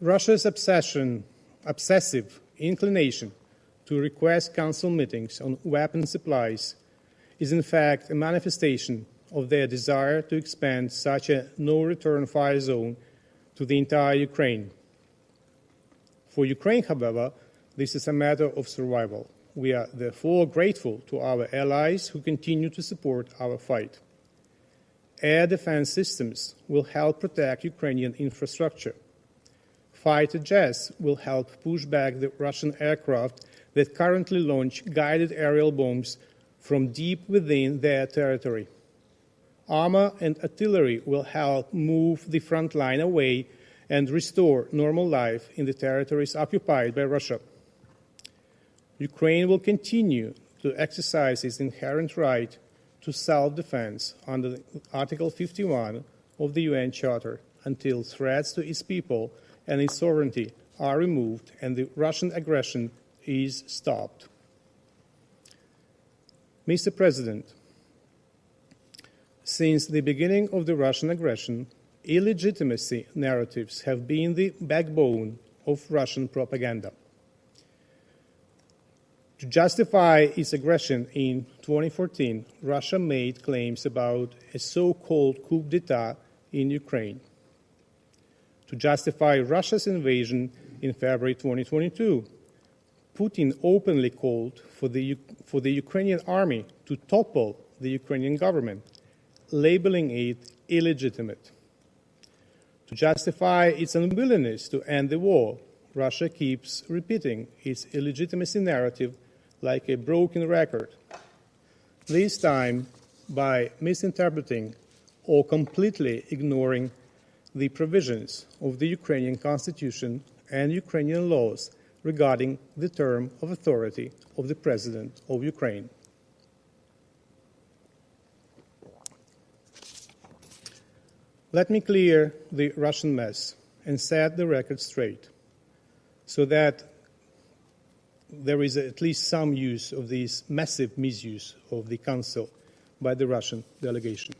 Russia's obsessive inclination to request council meetings on weapon supplies is in fact a manifestation of their desire to expand such a no-return fire zone to the entire Ukraine. For Ukraine, however, this is a matter of survival. We are therefore grateful to our allies who continue to support our fight. Air defense systems will help protect Ukrainian infrastructure. Fighter jets will help push back the Russian aircraft that currently launch guided aerial bombs from deep within their territory. Armor and artillery will help move the front line away and restore normal life in the territories occupied by Russia. Ukraine will continue to exercise its inherent right to self-defense under Article 51 of the UN Charter until threats to its people and its sovereignty are removed and the Russian aggression is stopped. Mr. President, since the beginning of the Russian aggression, illegitimacy narratives have been the backbone of Russian propaganda. To justify its aggression in 2014, Russia made claims about a so-called coup d'etat in Ukraine. To justify Russia's invasion in February 2022, Putin openly called for the Ukrainian army to topple the Ukrainian government, labeling it illegitimate. To justify its unwillingness to end the war, Russia keeps repeating its illegitimacy narrative like a broken record, this time by misinterpreting or completely ignoring the provisions of the Ukrainian constitution and Ukrainian laws regarding the term of authority of the President of Ukraine. Let me clear the Russian mess and set the record straight so that there is at least some use of this massive misuse of the Council by the Russian delegation.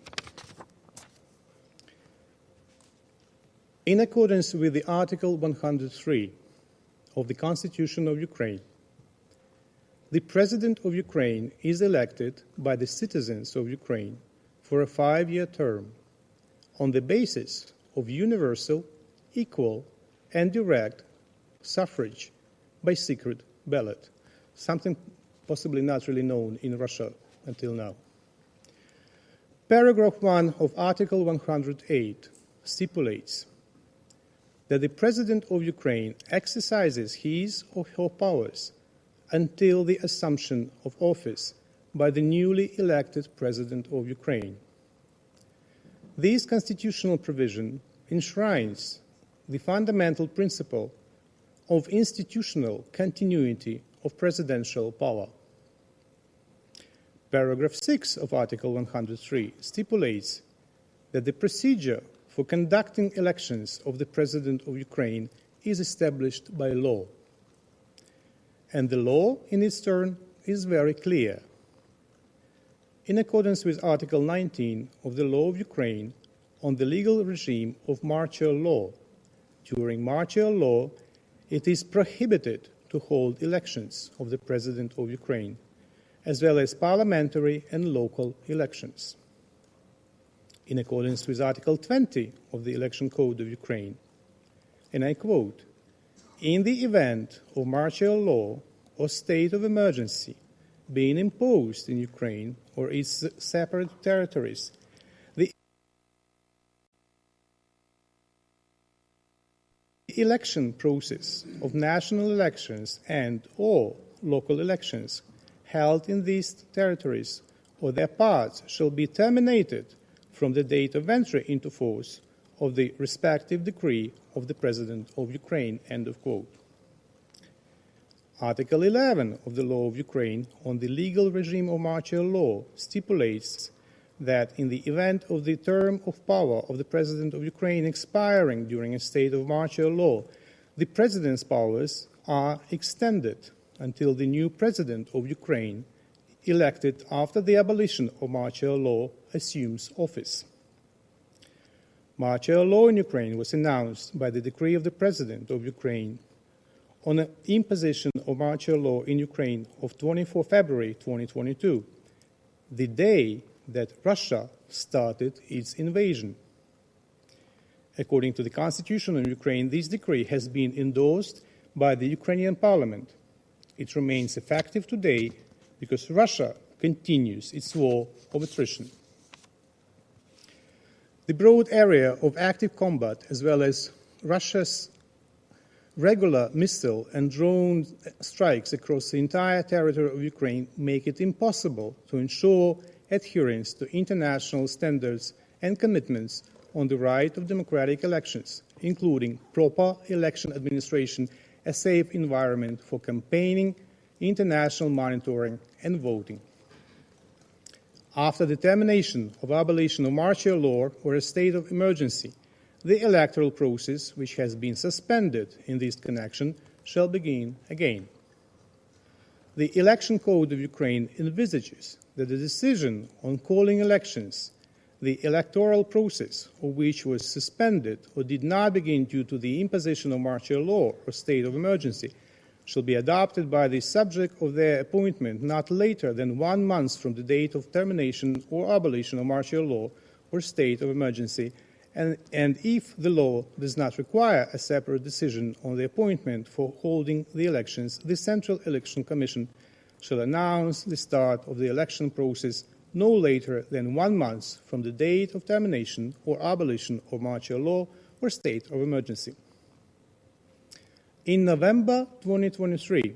In accordance with the Article 103 of the Constitution of Ukraine, the President of Ukraine is elected by the citizens of Ukraine for a 5-year term on the basis of universal, equal, and direct suffrage by secret ballot, something possibly not really known in Russia until now. Paragraph 1 of Article 108 stipulates that the President of Ukraine exercises his or her powers until the assumption of office by the newly elected President of Ukraine. This constitutional provision enshrines the fundamental principle of institutional continuity of presidential power. Paragraph 6 of Article 103 stipulates that the procedure for conducting elections of the President of Ukraine is established by law. And the law, in its turn, is very clear. In accordance with Article 19 of the Law of Ukraine on the legal regime of martial law, during martial law, it is prohibited to hold elections of the President of Ukraine, as well as parliamentary and local elections. In accordance with Article 20 of the Election Code of Ukraine, and I quote, "In the event of martial law or state of emergency being imposed in Ukraine or its separate territories, the election process of national elections and/or local elections held in these territories or their parts shall be terminated from the date of entry into force of the respective decree of the President of Ukraine," end of quote. Article 11 of the Law of Ukraine on the legal regime of martial law stipulates that in the event of the term of power of the President of Ukraine expiring during a state of martial law, the President's powers are extended until the new President of Ukraine, elected after the abolition of martial law, assumes office. Martial law in Ukraine was announced by the decree of the President of Ukraine on the imposition of martial law in Ukraine of 24 February 2022, the day that Russia started its invasion. According to the Constitution of Ukraine, this decree has been endorsed by the Ukrainian parliament. It remains effective today because Russia continues its war of attrition. The broad area of active combat, as well as Russia's regular missile and drone strikes across the entire territory of Ukraine, make it impossible to ensure adherence to international standards and commitments on the right of democratic elections, including proper election administration, a safe environment for campaigning, international monitoring, and voting. After the termination of abolition of martial law or a state of emergency, the electoral process, which has been suspended in this connection, shall begin again. The Election Code of Ukraine envisages that the decision on calling elections, the electoral process of which was suspended or did not begin due to the imposition of martial law or state of emergency, shall be adopted by the subject of their appointment not later than 1 month from the date of termination or abolition of martial law or state of emergency, and if the law does not require a separate decision on the appointment for holding the elections, the Central Election Commission shall announce the start of the election process no later than 1 month from the date of termination or abolition of martial law or state of emergency. In November 2023,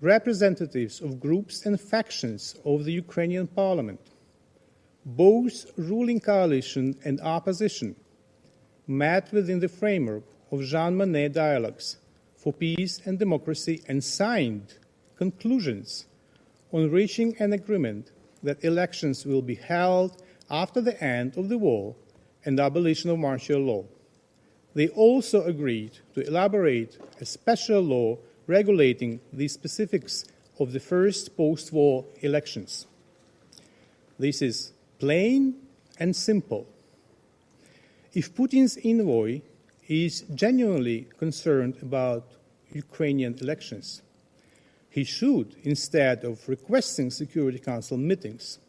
representatives of groups and factions of the Ukrainian parliament, both ruling coalition and opposition, met within the framework of Jean Monnet Dialogues for Peace and Democracy and signed conclusions on reaching an agreement that elections will be held after the end of the war and abolition of martial law. They also agreed to elaborate a special law regulating the specifics of the first post-war elections. This is plain and simple. If Putin's envoy is genuinely concerned about Ukrainian elections, He should, instead of requesting Security Council meetings,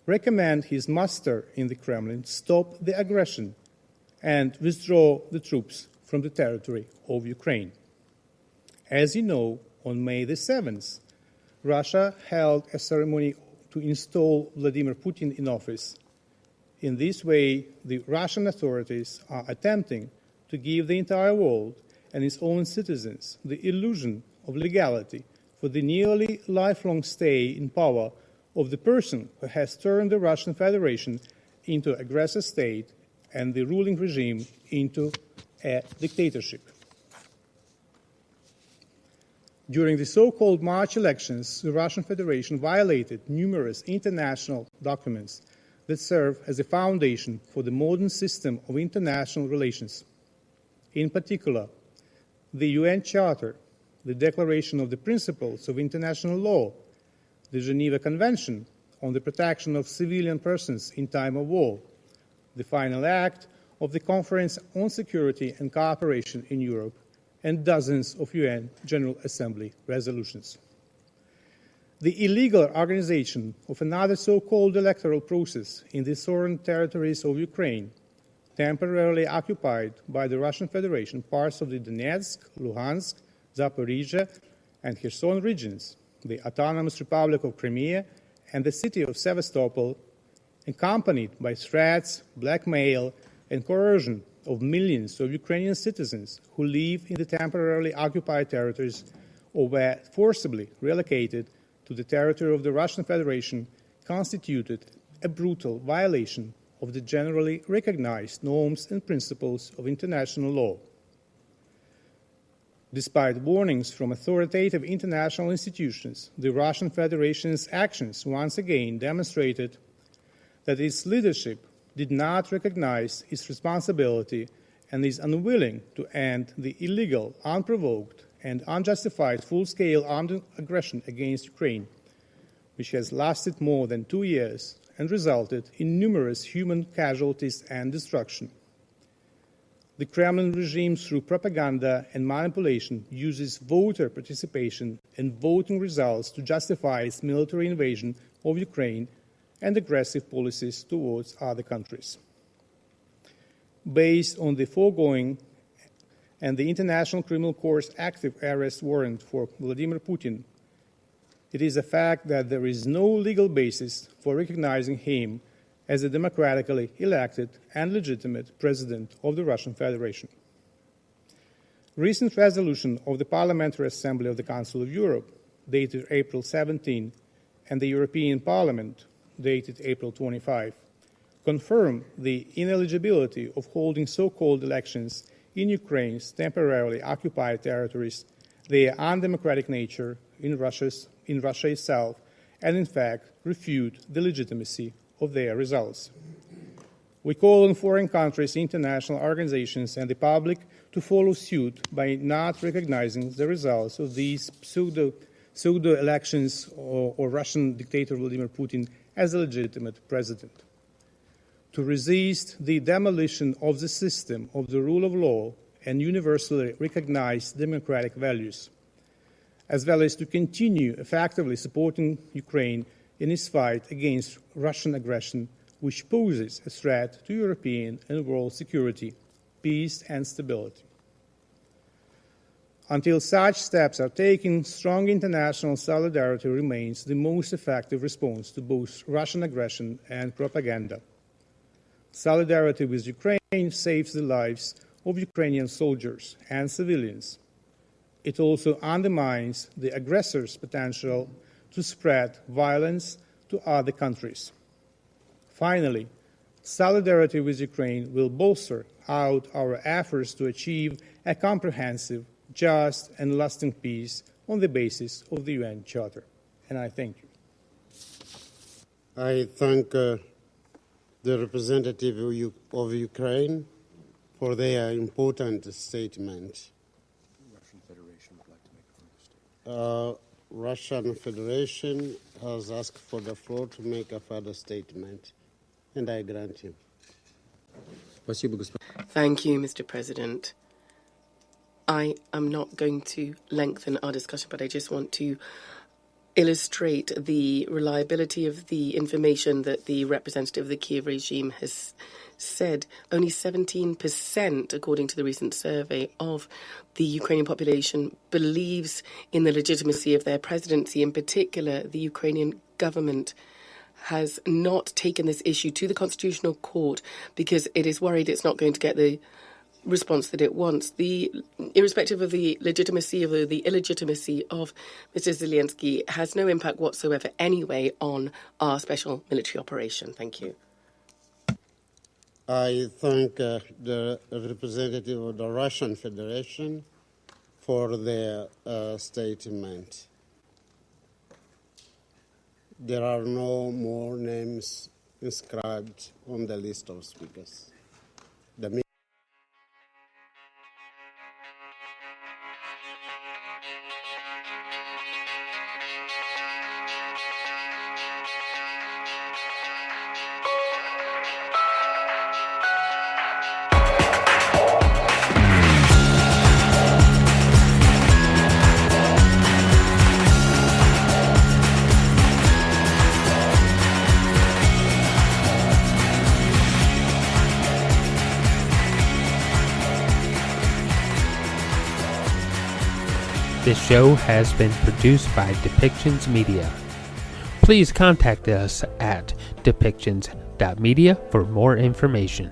recommend his master in the Kremlin stop the aggression and withdraw the troops from the territory of Ukraine. As you know, on May the 7th, Russia held a ceremony to install Vladimir Putin in office. In this way, the Russian authorities are attempting to give the entire world and its own citizens the illusion of legality for the nearly lifelong stay in power of the person who has turned the Russian Federation into an aggressor state and the ruling regime into a dictatorship. During the so-called March elections, the Russian Federation violated numerous international documents that serve as a foundation for the modern system of international relations. In particular, the UN Charter, the Declaration of the Principles of International Law, the Geneva Convention on the Protection of Civilian Persons in Time of War, the final act of the Conference on Security and Cooperation in Europe, and dozens of UN General Assembly resolutions. The illegal organization of another so-called electoral process in the sovereign territories of Ukraine, temporarily occupied by the Russian Federation parts of the Donetsk, Luhansk, Zaporizhia, and Kherson regions, the Autonomous Republic of Crimea, and the city of Sevastopol, accompanied by threats, blackmail, and coercion of millions of Ukrainian citizens who live in the temporarily occupied territories or were forcibly relocated to the territory of the Russian Federation, constituted a brutal violation of the generally recognized norms and principles of international law. Despite warnings from authoritative international institutions, the Russian Federation's actions once again demonstrated that its leadership did not recognize its responsibility and is unwilling to end the illegal, unprovoked, and unjustified full-scale armed aggression against Ukraine, which has lasted more than 2 years and resulted in numerous human casualties and destruction. The Kremlin regime, through propaganda and manipulation, uses voter participation and voting results to justify its military invasion of Ukraine and aggressive policies towards other countries. Based on the foregoing and the International Criminal Court's active arrest warrant for Vladimir Putin, it is a fact that there is no legal basis for recognizing him as a democratically elected and legitimate president of the Russian Federation. Recent resolution of the Parliamentary Assembly of the Council of Europe, dated April 17, and the European Parliament, dated April 25, confirm the ineligibility of holding so-called elections in Ukraine's temporarily occupied territories, their undemocratic nature in Russia itself, and in fact refute the legitimacy of their results. We call on foreign countries, international organizations, and the public to follow suit by not recognizing the results of these pseudo-elections or Russian dictator Vladimir Putin as a legitimate president. To resist the demolition of the system of the rule of law and universally recognized democratic values, as well as to continue effectively supporting Ukraine in its fight against Russian aggression, which poses a threat to European and world security, peace, and stability. Until such steps are taken, strong international solidarity remains the most effective response to both Russian aggression and propaganda. Solidarity with Ukraine saves the lives of Ukrainian soldiers and civilians. It also undermines the aggressor's potential to spread violence to other countries. Finally, solidarity with Ukraine will bolster out our efforts to achieve a comprehensive, just, and lasting peace on the basis of the UN Charter. And I thank you. I thank the representative of Ukraine for their important statement. Russian Federation would like to make a further statement. Russian Federation has asked for the floor to make a further statement, and I grant him. Thank you, Mr. President. I am not going to lengthen our discussion, but I just want to illustrate the reliability of the information that the representative of the Kiev regime has said. Only 17%, according to the recent survey, of the Ukrainian population believes in the legitimacy of their presidency. In particular, the Ukrainian government has not taken this issue to the Constitutional Court because it is worried it's not going to get the response that it wants. Irrespective of the legitimacy or the illegitimacy of Mr. Zelensky has no impact whatsoever anyway on our special military operation. Thank you. I thank the representative of the Russian Federation for their statement. There are no more names inscribed on the list of speakers. This show has been produced by Depictions Media. Please contact us at depictions.media for more information.